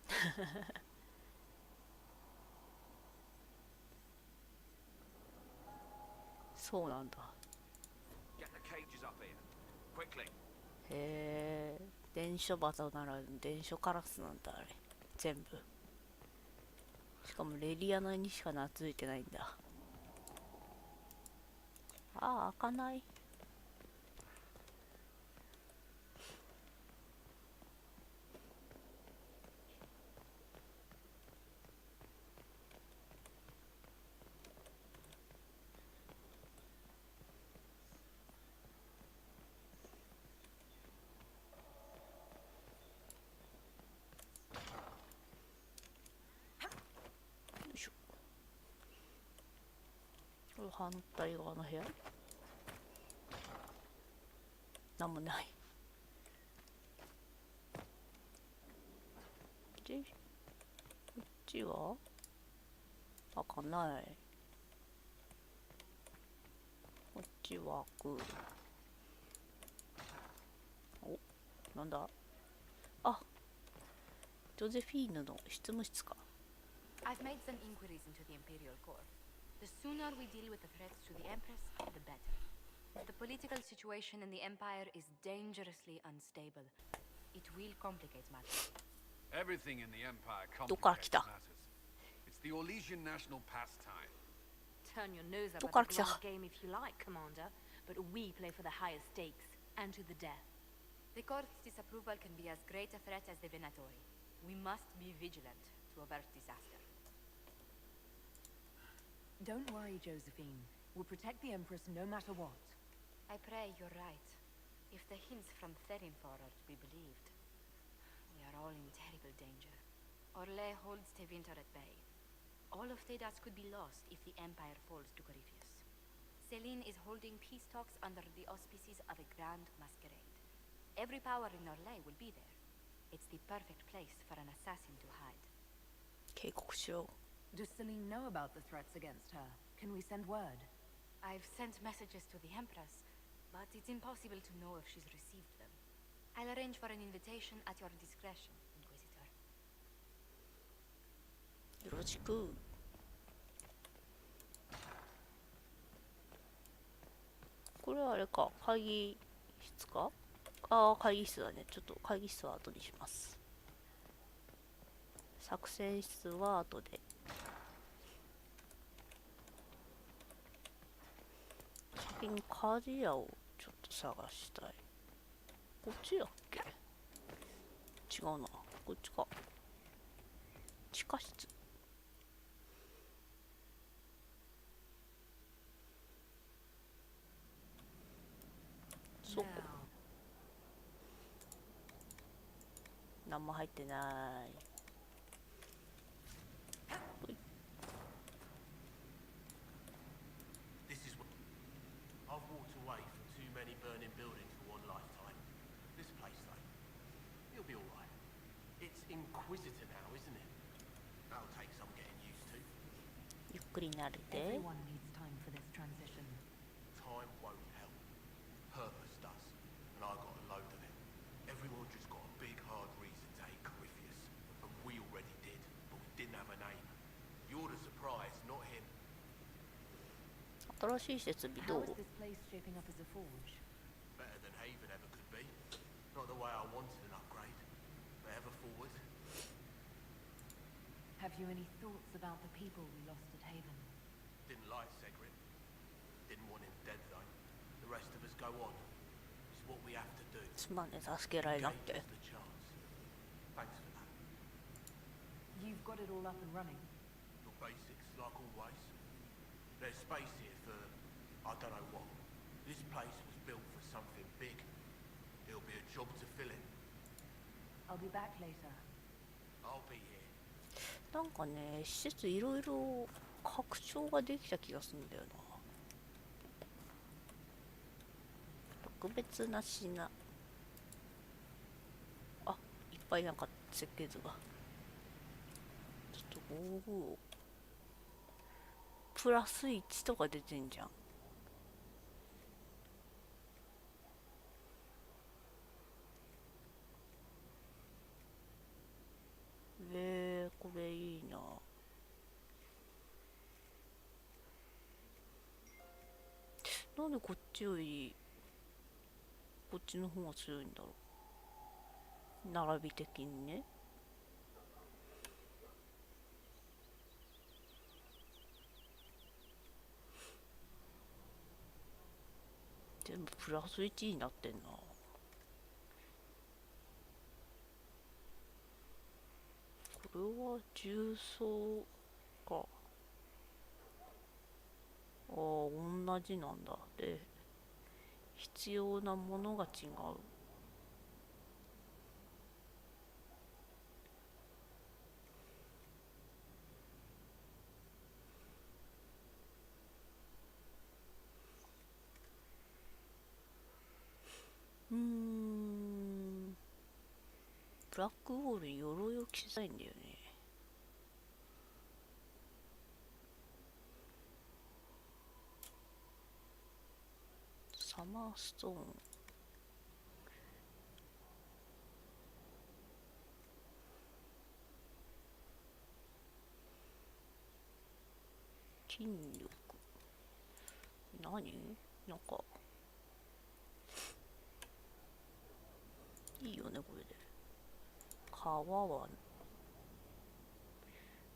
S1: Hahaha. そうなんだ。
S7: Get the cages up here. Quickly.
S1: へえ、伝書バトなら伝書カラスなんだあれ。全部。しかもレリアナにしか懐いてないんだ。ああ、開かない。反対側の部屋なんもない。でこっちは開かない。こっちは開く。お、なんだ。あ、ジョゼフィーヌの執務室か。
S13: I've made some inquiries into the Imperial Corps. The sooner we deal with the threats to the Empress, the better. The political situation in the Empire is dangerously unstable. It will complicate matters.
S11: Everything in the Empire
S1: どっから来
S11: complicates
S1: た？
S11: matters. It's the Orlesian national pastime.
S12: Turn your nose up
S1: どっから
S12: at
S1: 来
S12: the
S1: た？
S12: grand game if you like, Commander, but we play for the higher stakes, and to the death.
S13: The Court's disapproval can be as great a threat as the Venatori. We must be vigilant to avert disaster.
S2: Don't worry, Josephine. We'll protect the Empress no matter what.
S13: I pray you're right. If the hints from Therinfor are to be believed, we are all in terrible danger. Orlais holds Tevinter at bay. All of Thedas could be lost if the Empire falls to Corypheus. Celine is holding peace talks under the auspices of a grand masquerade. Every power in Orlais will be there. It's the perfect place for an assassin to hide.
S1: 警告しろ。
S2: Does Celine know about the threats against her? Can we send word?
S13: I've sent messages to the Empress, but it's impossible to know if she's received them. I'll arrange for an invitation at your discretion, Inquisitor.
S1: よろしく。これはあれか、会議室か？ああ、会議室だね。ちょっと会議室は後にします。作戦室は後で。先に鍛冶屋をちょっと探したい。こっちだっけ？違うな。こっちか。地下室。そこ。何も入ってない。
S4: This is what I've walked away from too many burning buildings for one lifetime. This place, though, it'll be all right. It's Inquisitor now, isn't it? That'll take some getting used to.
S1: ゆっくり慣れて。
S2: Everyone needs time for this transition.
S4: Time won't help. Purpose does, and I got a load of it. Everyone just got a big hard reason to hate Corypheus, and we already did, but we didn't have a name. You're the surprise, not him.
S1: 新しい設備ど
S2: How
S1: う？
S2: is this place shaping up as a forge?
S4: Better than Haven ever could be. Not the way I wanted an upgrade, but ever forward.
S2: Have you any thoughts about the people we lost at Haven?
S4: Didn't like Segrin. Didn't want him dead though. The rest of us go on. It's what we have to do.
S1: すまんね、助けられなく
S4: Gave
S1: て。
S4: us the chance. Thanks for that.
S2: You've got it all up and running.
S4: The basics, like always. There's space here for I don't know what. This place was built for something big. It'll be a job to fill in.
S2: I'll be back later.
S4: I'll be here.
S1: なんかね、施設いろいろ拡張ができた気がするんだよな。特別な品。あ、いっぱいなんか設計図が。ちょっと55を。プラス1とか出てんじゃん。これいいな。なんでこっちよりこっちの方が強いんだろう。並び的にね。全部プラス1になってんな。これは重装か。ああ、同じなんだ。で、必要なものが違う。ブラックホールに鎧を着せたいんだよね。サマーストーン。筋力。何？なんかいいよね、これで。皮は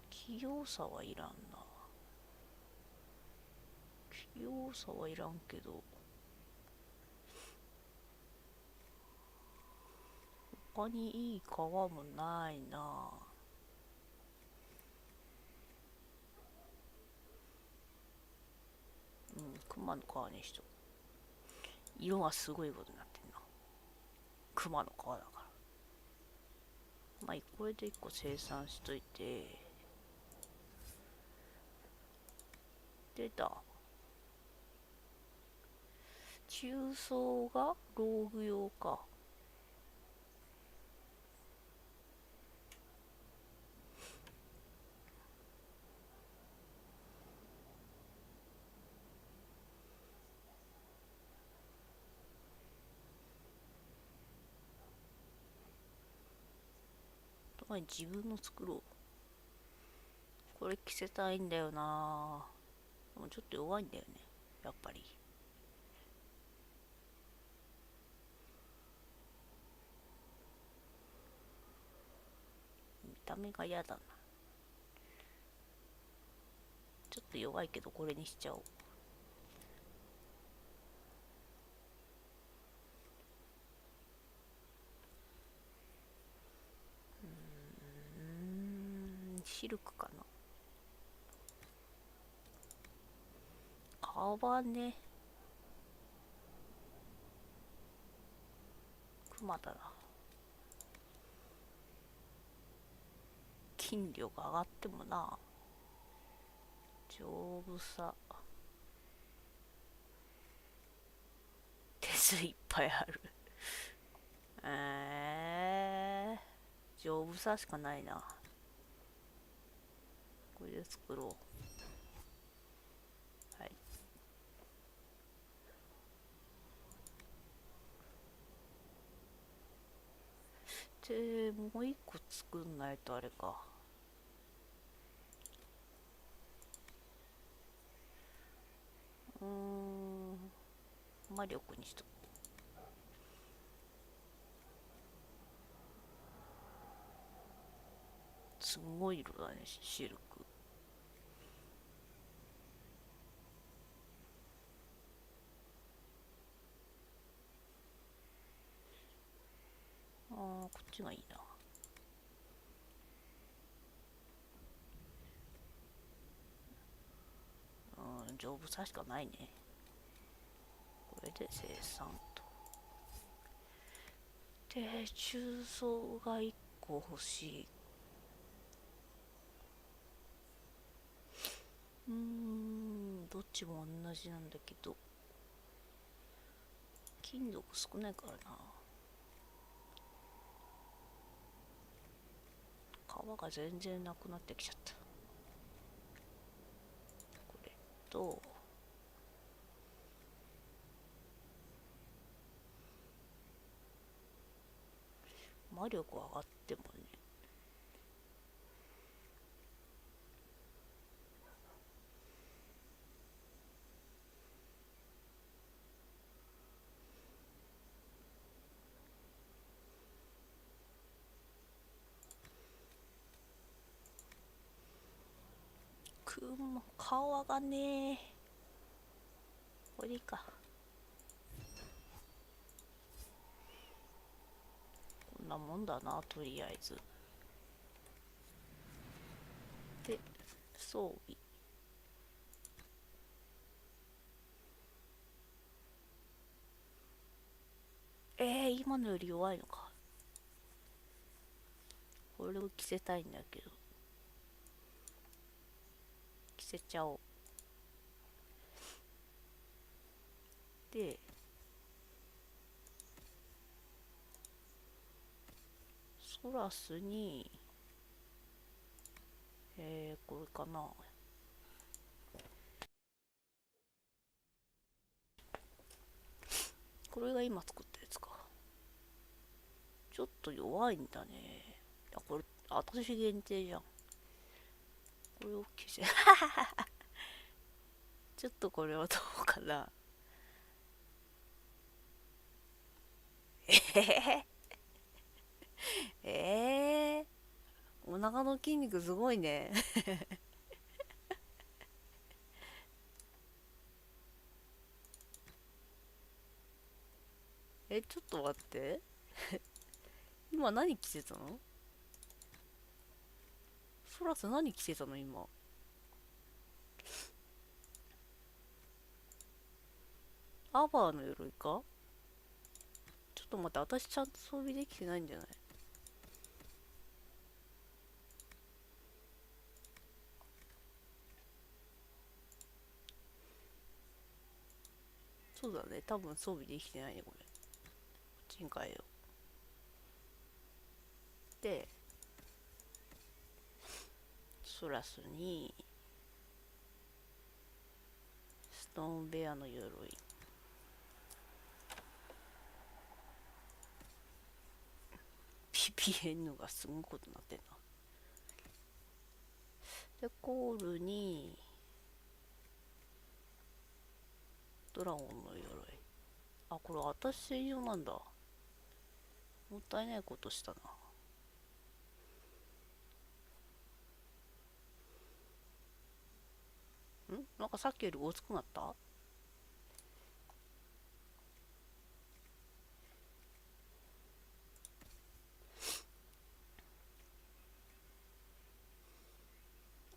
S1: 器用さはいらんな。器用さはいらんけど、他にいい皮もないな。熊の皮にしと。色がすごいことになってんな。熊の皮だから。まあ、これで1個生産しといて。出た。中層がローグ用か。自分の作ろう。これ着せたいんだよな。でもちょっと弱いんだよね、やっぱり。見た目が嫌だな。ちょっと弱いけどこれにしちゃおう。シルクかな。革ね。クマだな。筋力上がってもな。丈夫さ。手数いっぱいある。丈夫さしかないな。これで作ろう。はい。で、もう一個作んないとあれか。魔力にしとく。すごい色だね、シルク。こっちがいいな。丈夫さしかないね。これで生産と。で、中層が1個欲しい。どっちも同じなんだけど、金属少ないからな。皮が全然なくなってきちゃった。これと魔力上がってもね。皮がね、これでいいか。こんなもんだな、とりあえず。で、装備。今のより弱いのか。これを着せたいんだけど。着せちゃおう。で、ソラスに、これかな。これが今作ったやつか。ちょっと弱いんだね。これ、私限定じゃん。これを着せ、ちょっとこれはどうかな。お腹の筋肉すごいね。ちょっと待って。今何着てたの？ソラス何着てたの今。アバーの鎧か？ちょっと待って、私ちゃんと装備できてないんじゃない？そうだね、多分装備できてないねこれ。こっちに変えよう。でソラスにストーンベアの鎧、PPN がすごいことになってんな。でコールにドラゴンの鎧。あ、これ私専用なんだ。もったいないことしたな。なんかさっきよりごつくなった？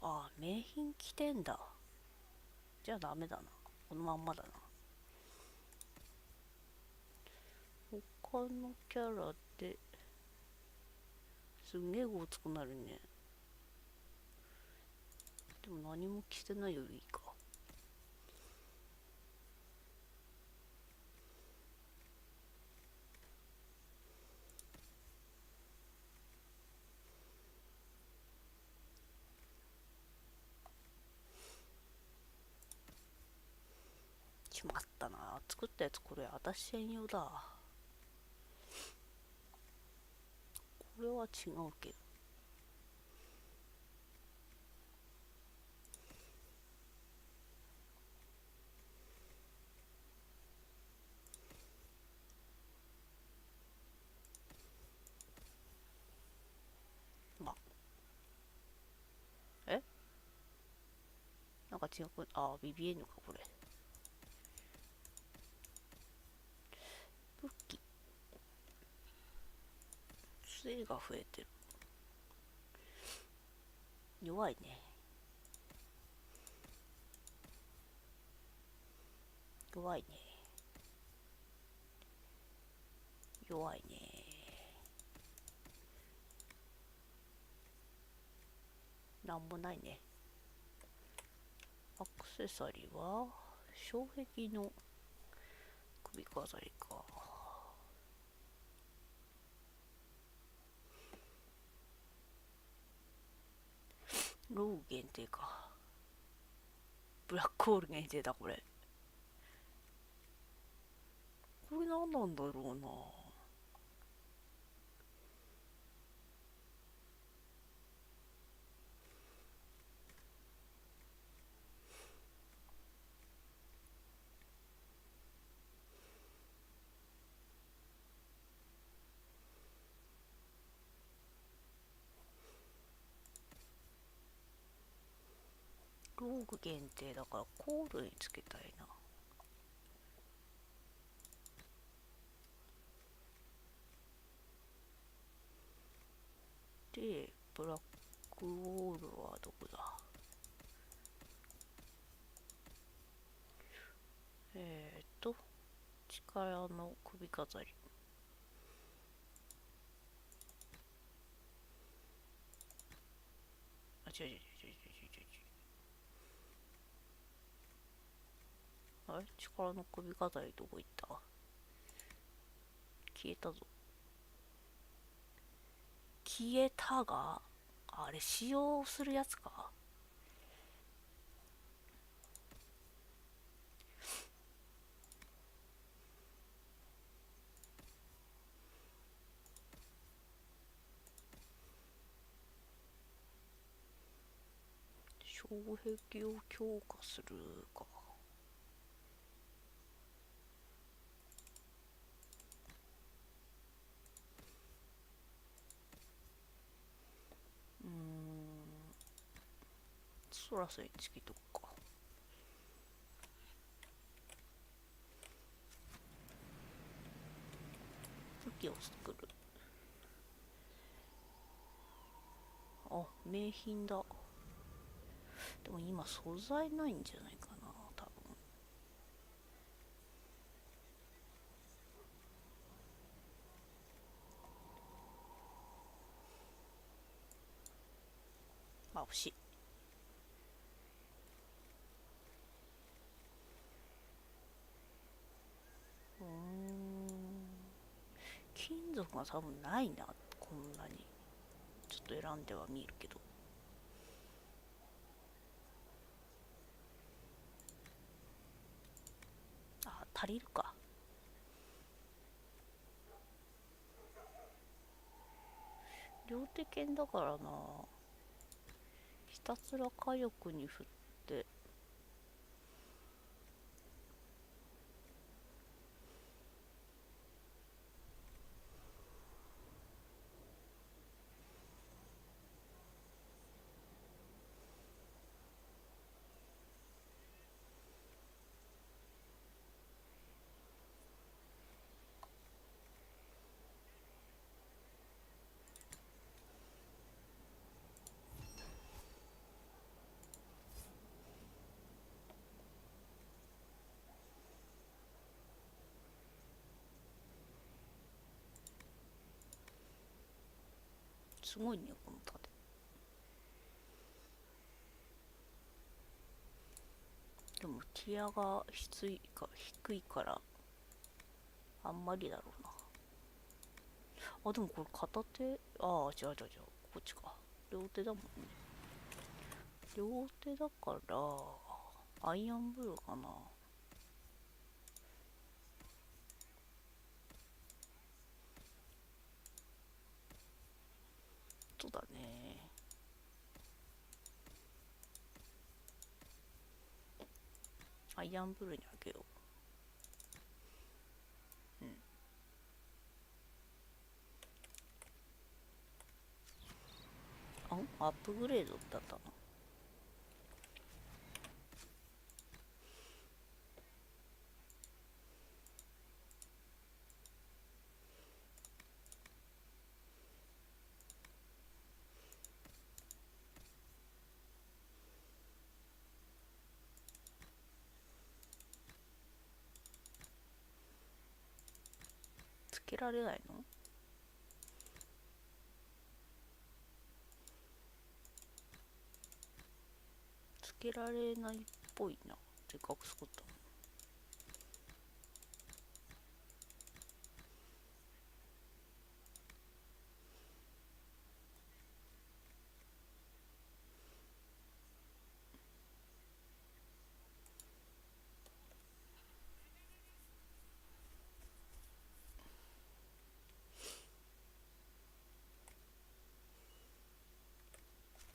S1: あ、名品着てんだ。じゃあダメだな。このまんまだな。他のキャラですんげえごつくなるね。でも何も着てないよりいいか。しまったな。作ったやつこれ私専用だ。これは違うけど。なんか違う。あ、BBN かこれ。武器。杖が増えてる。弱いね。弱いね。弱いね。なんもないね。アクセサリーは障壁の首飾りか。ロー限定か。ブラックホール限定だこれ。これ何なんだろうな。ローグ限定だからコールにつけたいな。で、ブラックウォールはどこだ？力の首飾り。あ、違う違う違う違う違う違う。あれ、力の首飾りどこ行った？消えたぞ。消えたが、あれ使用するやつか。障壁を強化するか。そらそれつけとくか。武器を作る。あ、名品だ。でも今素材ないんじゃないかな、多分。まあ欲しい。族が多分ないな、こんなに。ちょっと選んではみるけど。あ、足りるか。両手剣だからな。ひたすら火力に振って。すごいね、この盾。でもティアが低いからあんまりだろうな。あ、でもこれ片手、ああ、違う違う違う、こっちか。両手だもんね。両手だからアイアンブルーかな。そうだね。アイアンブルーにあげよう。うん。アップグレードだったの。つけられないの？つけられないっぽいな。せっかく作ったの。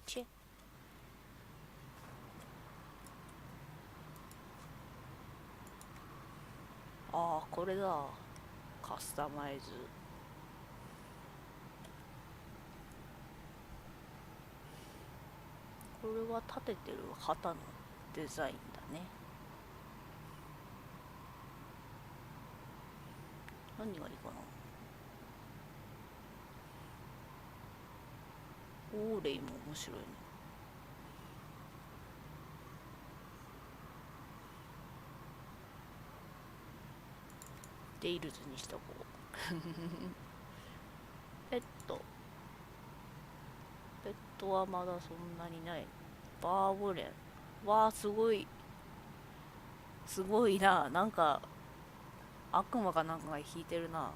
S1: チェ。ああ、これだ。カスタマイズ。これは立ててる旗のデザインだね。何がいいかな。オーレイも面白いね。デイルズにしとこう。ペットはまだそんなにない。バーボレン。わあ、すごい。すごいな。なんか、悪魔かなんかが引いてるな。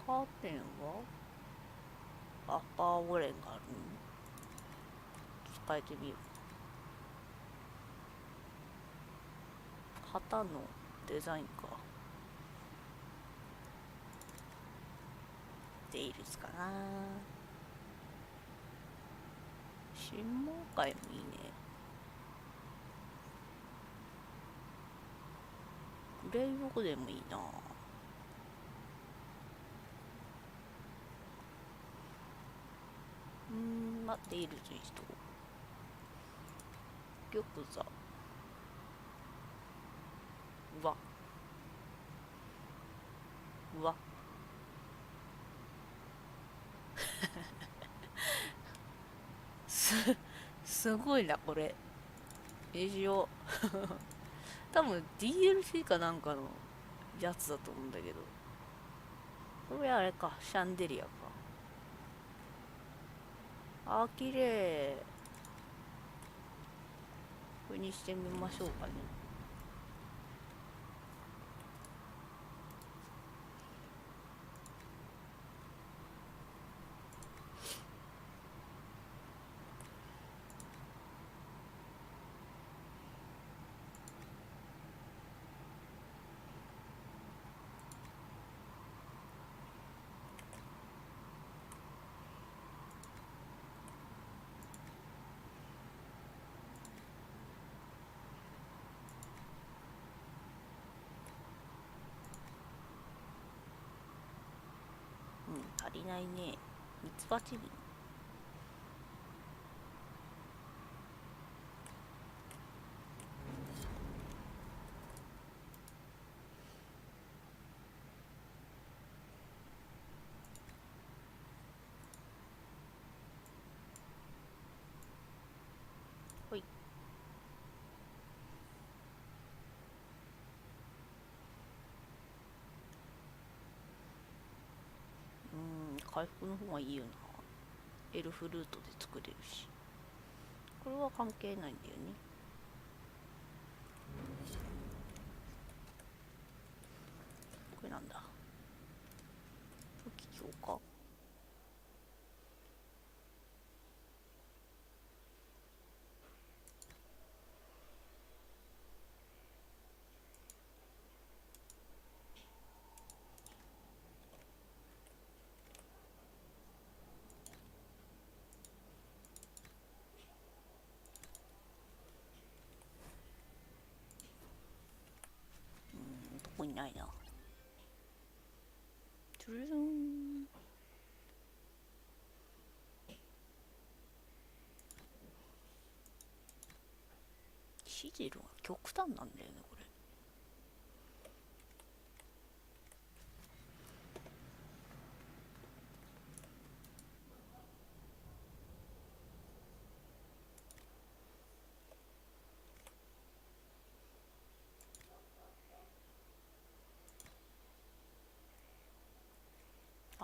S1: カーテンはバーボレンがあるの？使えてみよう。旗のデザインか。デイルズかな。新門会もいいね。グレイボーでもいいな。デイルズにしとこう。玉座。うわすごいな、これ。しよう。多分 DLC かなんかのやつだと思うんだけど。これあれか、シャンデリアか。あ、綺麗。これにしてみましょうかね。足りないね。ミツバチビン。ほい。回復の方がいいよな。エルフルートで作れるし。これは関係ないんだよね。これなんだ。武器強化。どこにないな。トゥルルン。シジルは極端なんだよねこれ。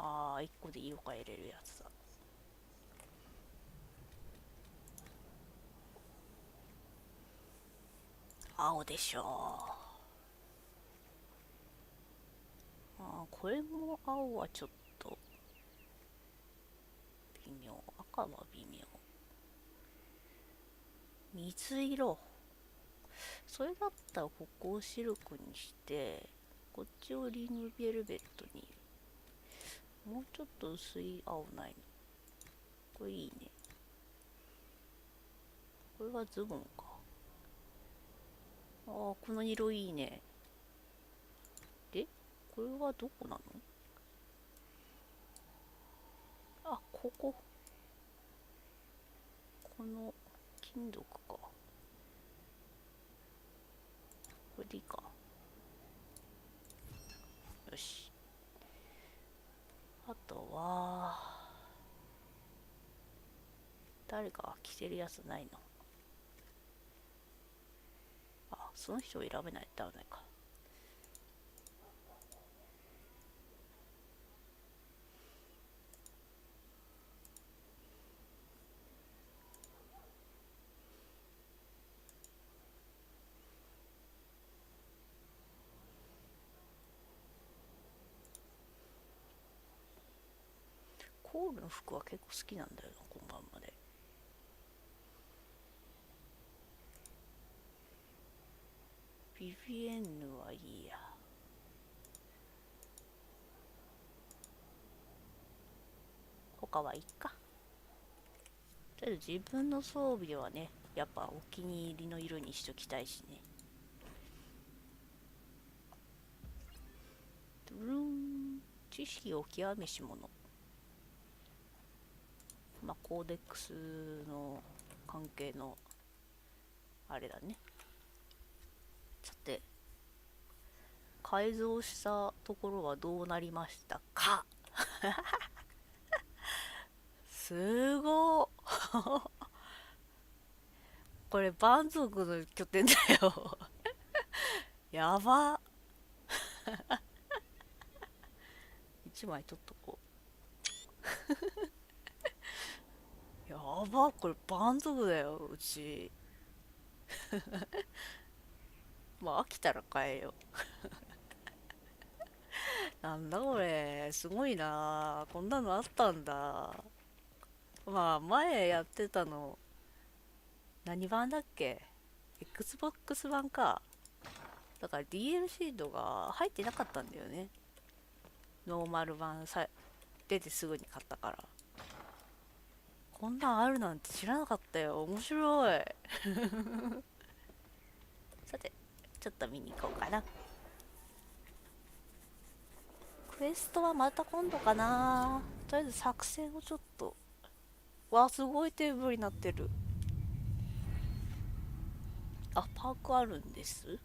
S1: ああ、1個で色変えれるやつだ。青でしょう。ああ、これも青はちょっと微妙。赤は微妙。水色。それだったらここをシルクにして、こっちをリングベルベットに。もうちょっと薄い青ないの。これいいね。これはズボンか。ああ、この色いいね。で、これはどこなの？あ、ここ。この金属か。これでいいか。よし。あとは、誰か着てるやつないの？あ、その人を選べないとダメか。コールの服は結構好きなんだよな、このまんまで。ビビエンヌはいいや。他はいいか。とりあえず自分の装備はね、やっぱお気に入りの色にしときたいしね。ドゥルン。知識を極めし者。まあ、コーデックスの関係のあれだね。さて、改造したところはどうなりましたか？すごー。これ蛮族の拠点だよ。やば。1枚取っとこう。やば、これ蛮族だよ、うち。まあ飽きたら変えよう。なんだこれ、すごいな。こんなのあったんだ。まあ前やってたの何版だっけ？ XBOX 版か。だから DLC とか入ってなかったんだよね。ノーマル版出てすぐに買ったから。こんなんあるなんて知らなかったよ。面白い。さて、ちょっと見に行こうかな。クエストはまた今度かな。とりあえず作戦をちょっと。わ、すごいテーブルになってる。あ、パークあるんです。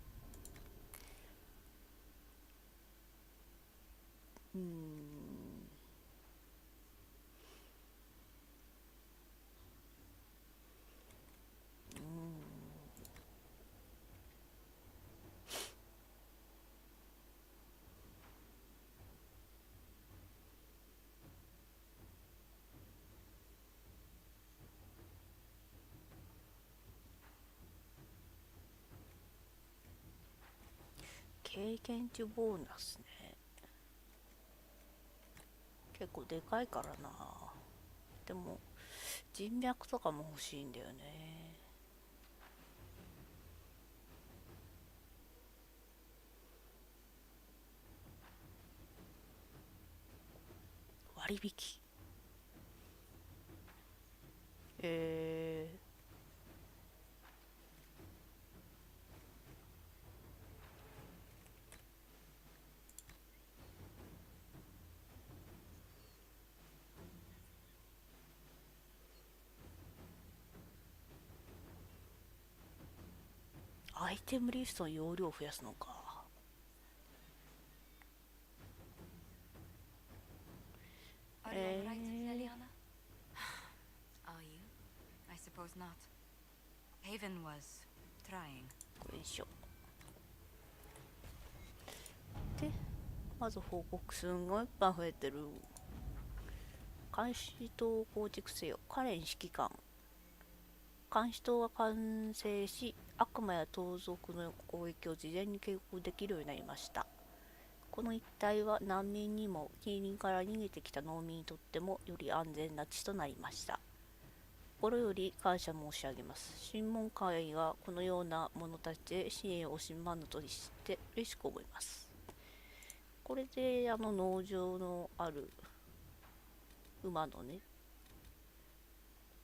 S1: 経験値ボーナスね。結構でかいからな。でも人脈とかも欲しいんだよね。割引。アイテムリストの容量を増やすのか。
S13: Are you alright, Leliana? Are you? I suppose not. Haven was trying.
S1: よいしょ。で、まず報告すんごいいっぱい増えてる。監視塔を構築せよ。カレン指揮官。監視塔が完成し、悪魔や盗賊の攻撃を事前に警告できるようになりました。この一帯は難民にも近隣から逃げてきた農民にとってもより安全な地となりました。心より感謝申し上げます。審問会がこのような者たちで支援を惜しまぬとして嬉しく思います。これで農場のある馬のね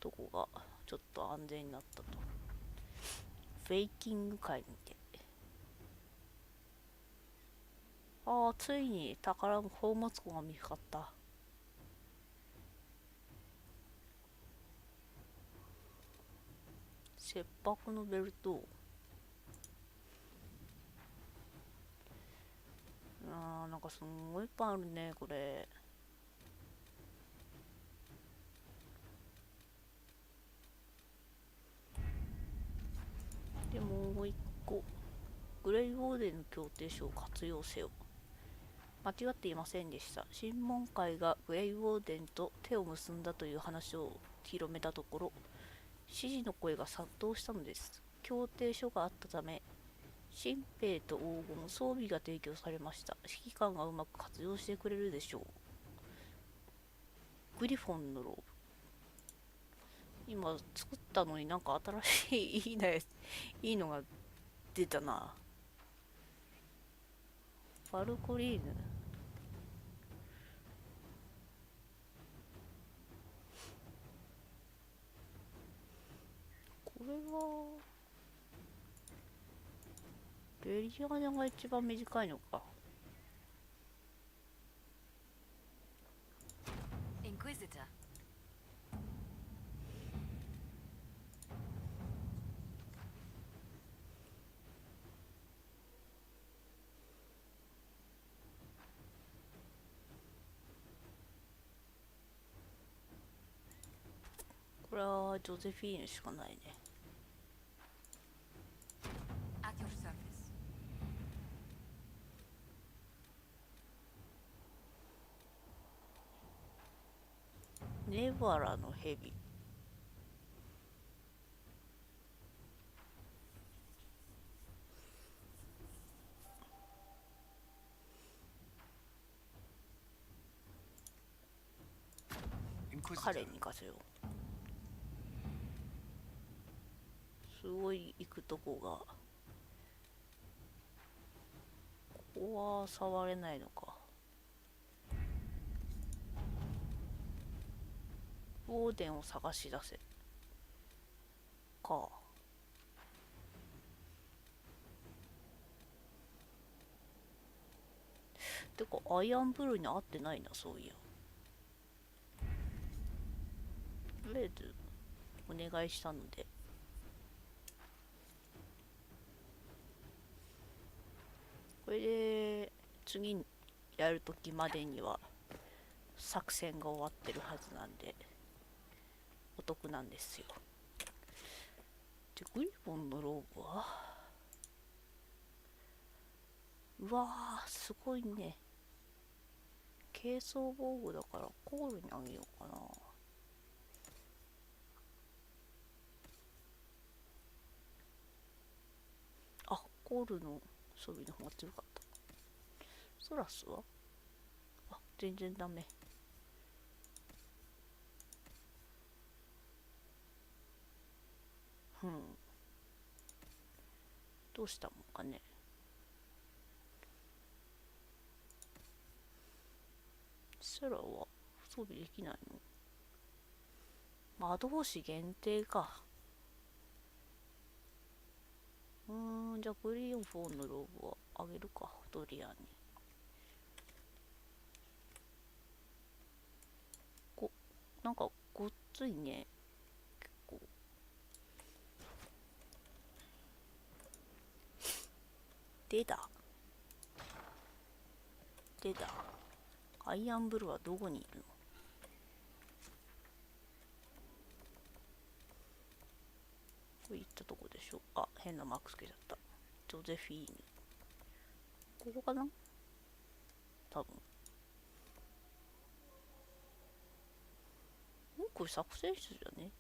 S1: とこがちょっと安全になったと。フェイキング会にて、ああ、ついに宝の宝物庫が見つかった。切迫のベルト。なんかすんごいいっぱいあるねこれ。でもう一個、グレイウォーデンの協定書を活用せよ。間違っていませんでした。審問会がグレイウォーデンと手を結んだという話を広めたところ、支持の声が殺到したのです。協定書があったため、新兵と黄金、装備が提供されました。指揮官がうまく活用してくれるでしょう。グリフォンのローブ。今作ったのになんか新しいいいのが出たな。ファルコリーヌ。これはベリアナが一番短いのか。
S13: Inquisitor.
S1: これはジョゼフィーヌしかないね。
S13: At your service.
S1: ネバラのヘビ。彼に行かせよう。すごい行くとこが、ここは触れないのか。ウォーデンを探し出せか。てかアイアンブルーに合ってないな、そういや。とりあえずお願いしたので、これで次やるときまでには作戦が終わってるはずなんでお得なんですよ。でグリボンのローブは、うわーすごいね。軽装防具だからコールにあげようかな。あ、コールの装備の方が強かった。ソラスは全然ダメ。どうしたもんかね。セラは装備できないの？魔導士限定か。じゃあグリーン4のローブはあげるか、ドリアンに。なんかごっついね、結構。出たアイアンブルーはどこにいるの？これ行ったとこでしょ。あ、変なマークつけちゃった。ジョゼフィーヌ、ここかな多分。これ作戦室じゃね？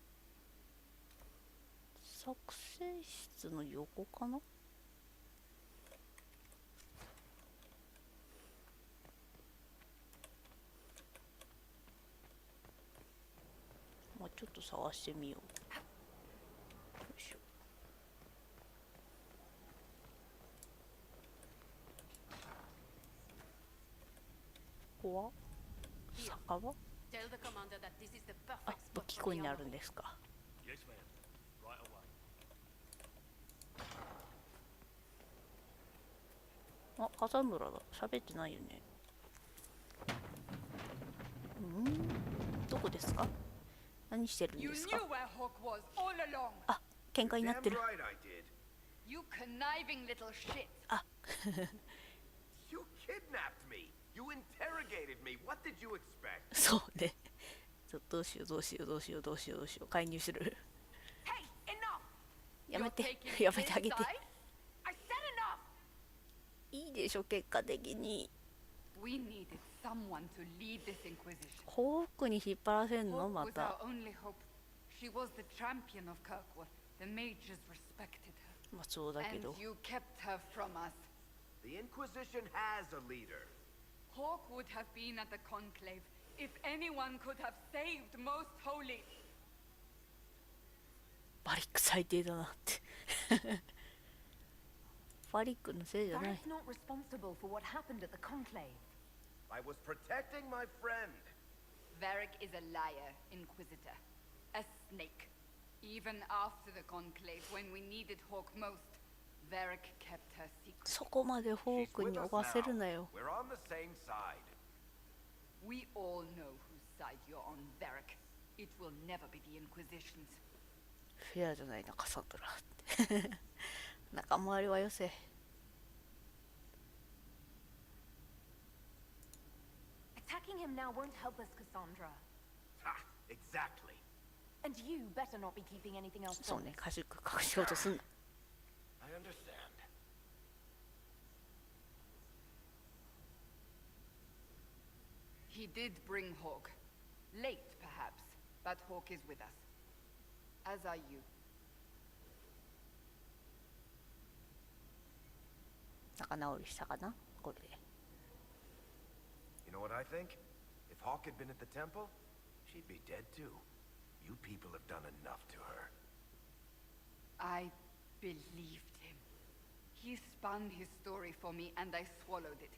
S1: 作戦室の横かな？まあちょっと探してみよう。よいしょ。ここは酒場？あ、武器庫になるんですか。あ、笠村だ。喋ってないよね。どこですか？何してるんですか？あ、喧嘩になってる。あそうね。どうしよう。介入する。やめてあげて。いいでしょ、結果的に。ホークに引っ張らせんのまた。まあそうだけど。
S14: The Inquisition has a leader.
S8: Hawk would have been at the conclave if anyone could have saved Most Holy.
S1: バリック最低だなって。バリックのせいじゃない。
S2: Varric not responsible for what happened at the conclave.
S14: I was protecting my friend.
S8: Varric is a liar, Inquisitor. A snake. Even after the conclave, when we needed Hawk most, Varric kept her secret.
S1: そこまでホークに追わせるなよ。
S14: We're on the same side.
S8: We all know whose side you're on, Varric. It will never be the Inquisition's.
S1: フェアじゃないな、カサンドラ。仲間割りはよせ。
S2: Attacking him now won't help us, Cassandra.
S14: Ha! Exactly.
S2: And you better not be keeping anything else
S1: そう
S2: from
S1: ね、
S2: us.
S1: 隠しようとすんな。
S14: I understand.
S8: He did bring Hawk. Late, perhaps, but Hawk is with us. As are you.
S1: 仲直りしたかなこれで。
S14: You know what I think? If Hawk had been at the temple, She'd be dead too. You people have done enough to her.
S8: I believed him. He spun his story for me and I swallowed it.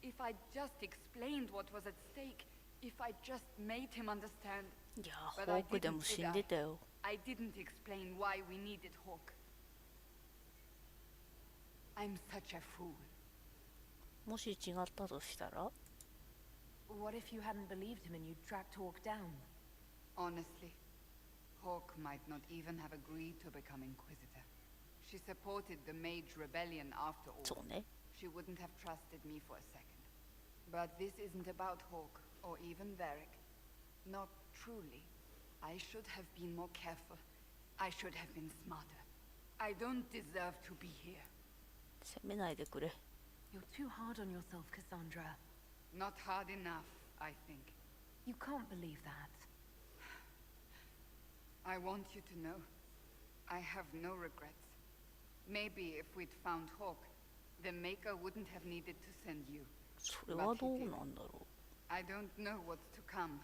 S8: If I just explained what was at stake, if I just made him understand.
S1: いやホークでも死んでたよ。
S8: I didn't explain why we needed Hawk. I'm such a fool.
S1: もし違ったとしたら
S2: What if you hadn't believed him and you'd tracked Hawk down?
S8: Honestly, Hawk might not even have agreed to become Inquisitor. She supported the Mage Rebellion after all.
S1: そうね。
S8: She wouldn't have trusted me for a second. But this isn't about Hawk, or even Varric. Not truly. I should have been more careful. I should have been smarter. I don't deserve to be here.
S1: 責めないでくれ。
S2: You're too hard on yourself, Cassandra.
S8: Not hard enough, I think.
S2: You can't believe that.
S8: I want you to know, I have no regrets. Maybe if we'd found Hawk, the Maker wouldn't have needed to send you.
S1: それはどうなんだろう。
S8: I don't know what's to come,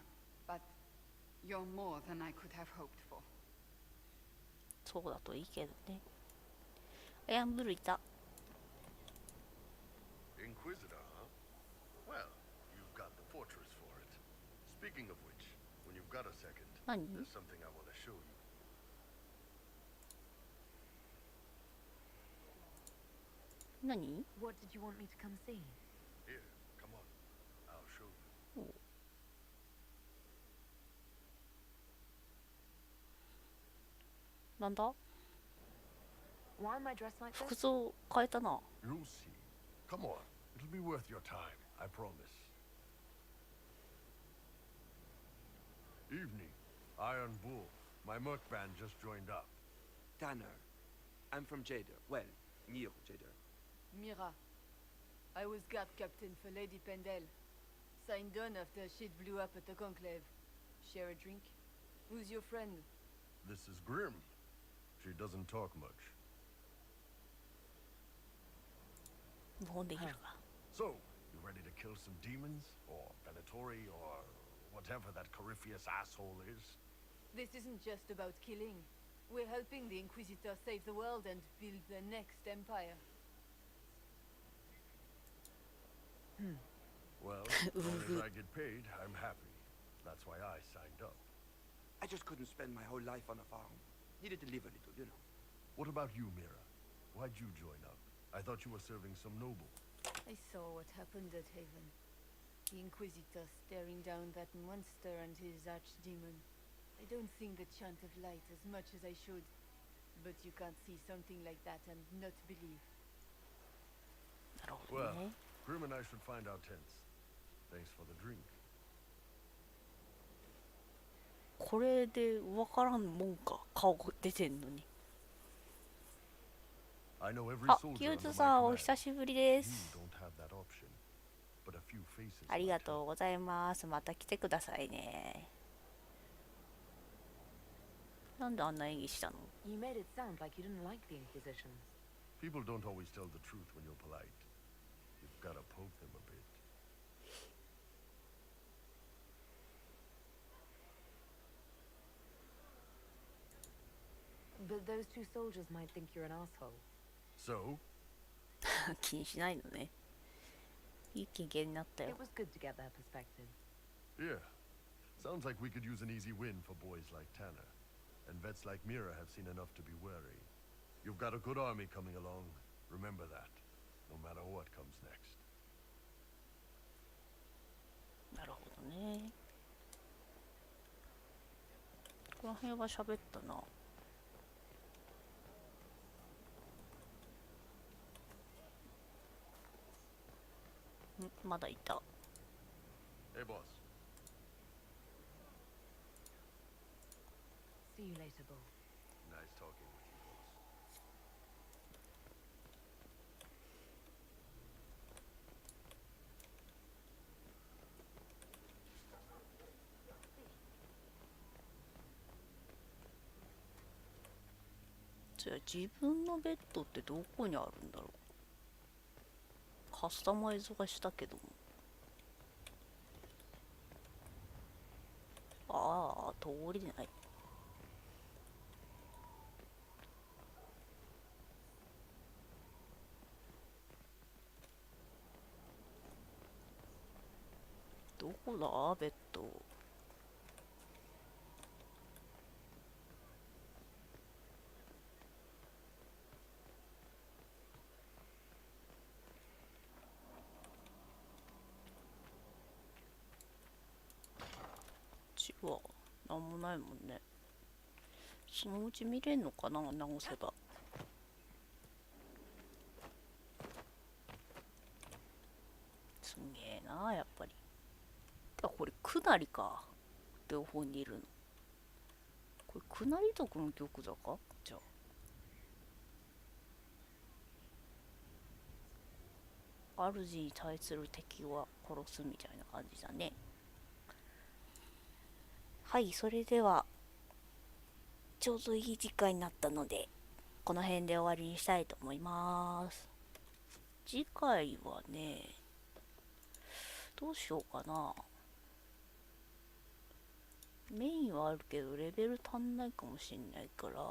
S8: but you're more than I could have hoped for.
S1: そうだといいけどね。エアンブルいた。
S15: Inquisitor, huh? Well, you've got the fortress for it. Speaking of which, when you've got a second, there's something I want to show you.
S1: 何
S2: What did you want me to come see?
S15: Here, come on. I'll show you.
S1: なんだ
S2: Why am I dressed like
S1: 服
S2: this?
S1: 装変えたな。
S15: You'll see. Come on. It'll be worth your time, I promise. Evening. Iron Bull. My merc band just joined up.
S16: Tanner. I'm from Jader. Well, near Jader.
S17: Mira. I was guard captain for Lady Pendel. Signed on after shit blew up at the Conclave. Share a drink? Who's your friend?
S15: This is Grim. She doesn't talk much.
S1: 無音できるか。
S15: So, you ready to kill some demons? Or Venatori? Or whatever that Corypheus asshole is?
S17: This isn't just about killing. We're helping the Inquisitor save the world and build the next empire.
S15: Well, as long as I get paid, I'm happy. That's why I signed up.
S16: I just couldn't spend my whole life on a farm. Needed to live a little, you know.
S15: What about you, Mira? Why'd you join up? I thought you were serving some noble.
S17: I saw what happened at Haven. The Inquisitor staring down that monster and his archdemon. I don't sing the chant of light as much as I should. But you can't see something like that and not believe.
S15: Well, Grim and I should find our tents. Thanks for the drink.
S1: これで分からんもんか。顔出てんのに。
S15: I know every
S1: あ、
S15: soldier
S1: キュー
S15: under
S1: ズ
S15: my
S1: さんお
S15: command.
S1: 久しぶりで
S15: You
S1: す。
S15: don't have that option. But a few faces
S1: あり
S15: might
S1: がとうございます。また来てくださいね。なんであんな演技したの
S2: You made it sound like you didn't like the Inquisition.
S15: People don't always tell the truth when you're polite. You've got to poke them a bit.
S2: But those two soldiers might think you're an asshole.
S15: So?
S1: 気にしないのね。いい経験になったよ
S2: It。was good to get their perspective.
S15: Yeah. Sounds like we could use an easy win for boys like Tanner. And vets like Mira have seen enough to be wary. You've got a good army coming along. Remember that. No matter what comes next.
S1: なるほどね。この辺は喋ったな。まだいた。
S15: Hey, boss.
S2: See you later, Bull.
S15: Nice talking with you, boss.
S1: じゃあ自分のベッドってどこにあるんだろう。カスタマイズはしたけども。ああ、通れない。どこだベッド。ちはなんもないもんね。そのうち見れんのかな、直せば。すげえな、やっぱり。あ、これ下りか。両方にいるの。これ下り族の玉座か。じゃあ主に対する敵は殺すみたいな感じだね。はい、それではちょうどいい時間になったのでこの辺で終わりにしたいと思います。次回はね、どうしようかな。メインはあるけどレベル足んないかもしんないから、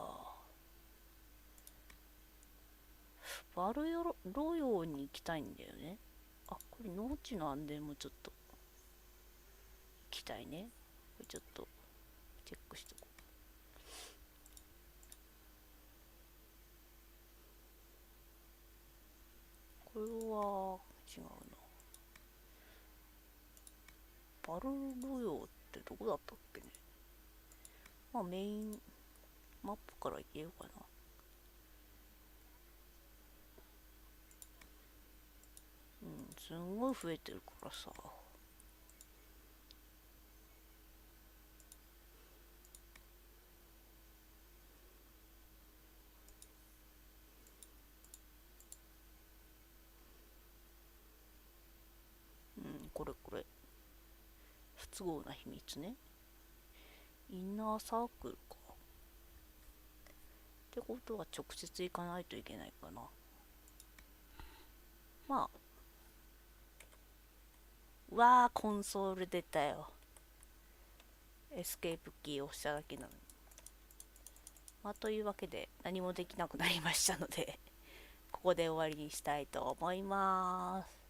S1: バルロヨに行きたいんだよね。あ、これ農地の安全もちょっと行きたいね。これちょっとチェックしとこう。これは違うな。バルロヨってどこだったっけね。まあメインマップから行けようかな。うん、すんごい増えてるからさ。うん、これ不都合な秘密ね。インナーサークルか。ってことは直接行かないといけないかな。まあ。うわー、コンソール出たよ。エスケープキーを押しただけなのに。まあ、というわけで何もできなくなりましたのでここで終わりにしたいと思います。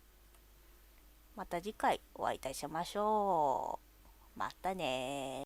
S1: また次回お会いいたしましょう。またねー。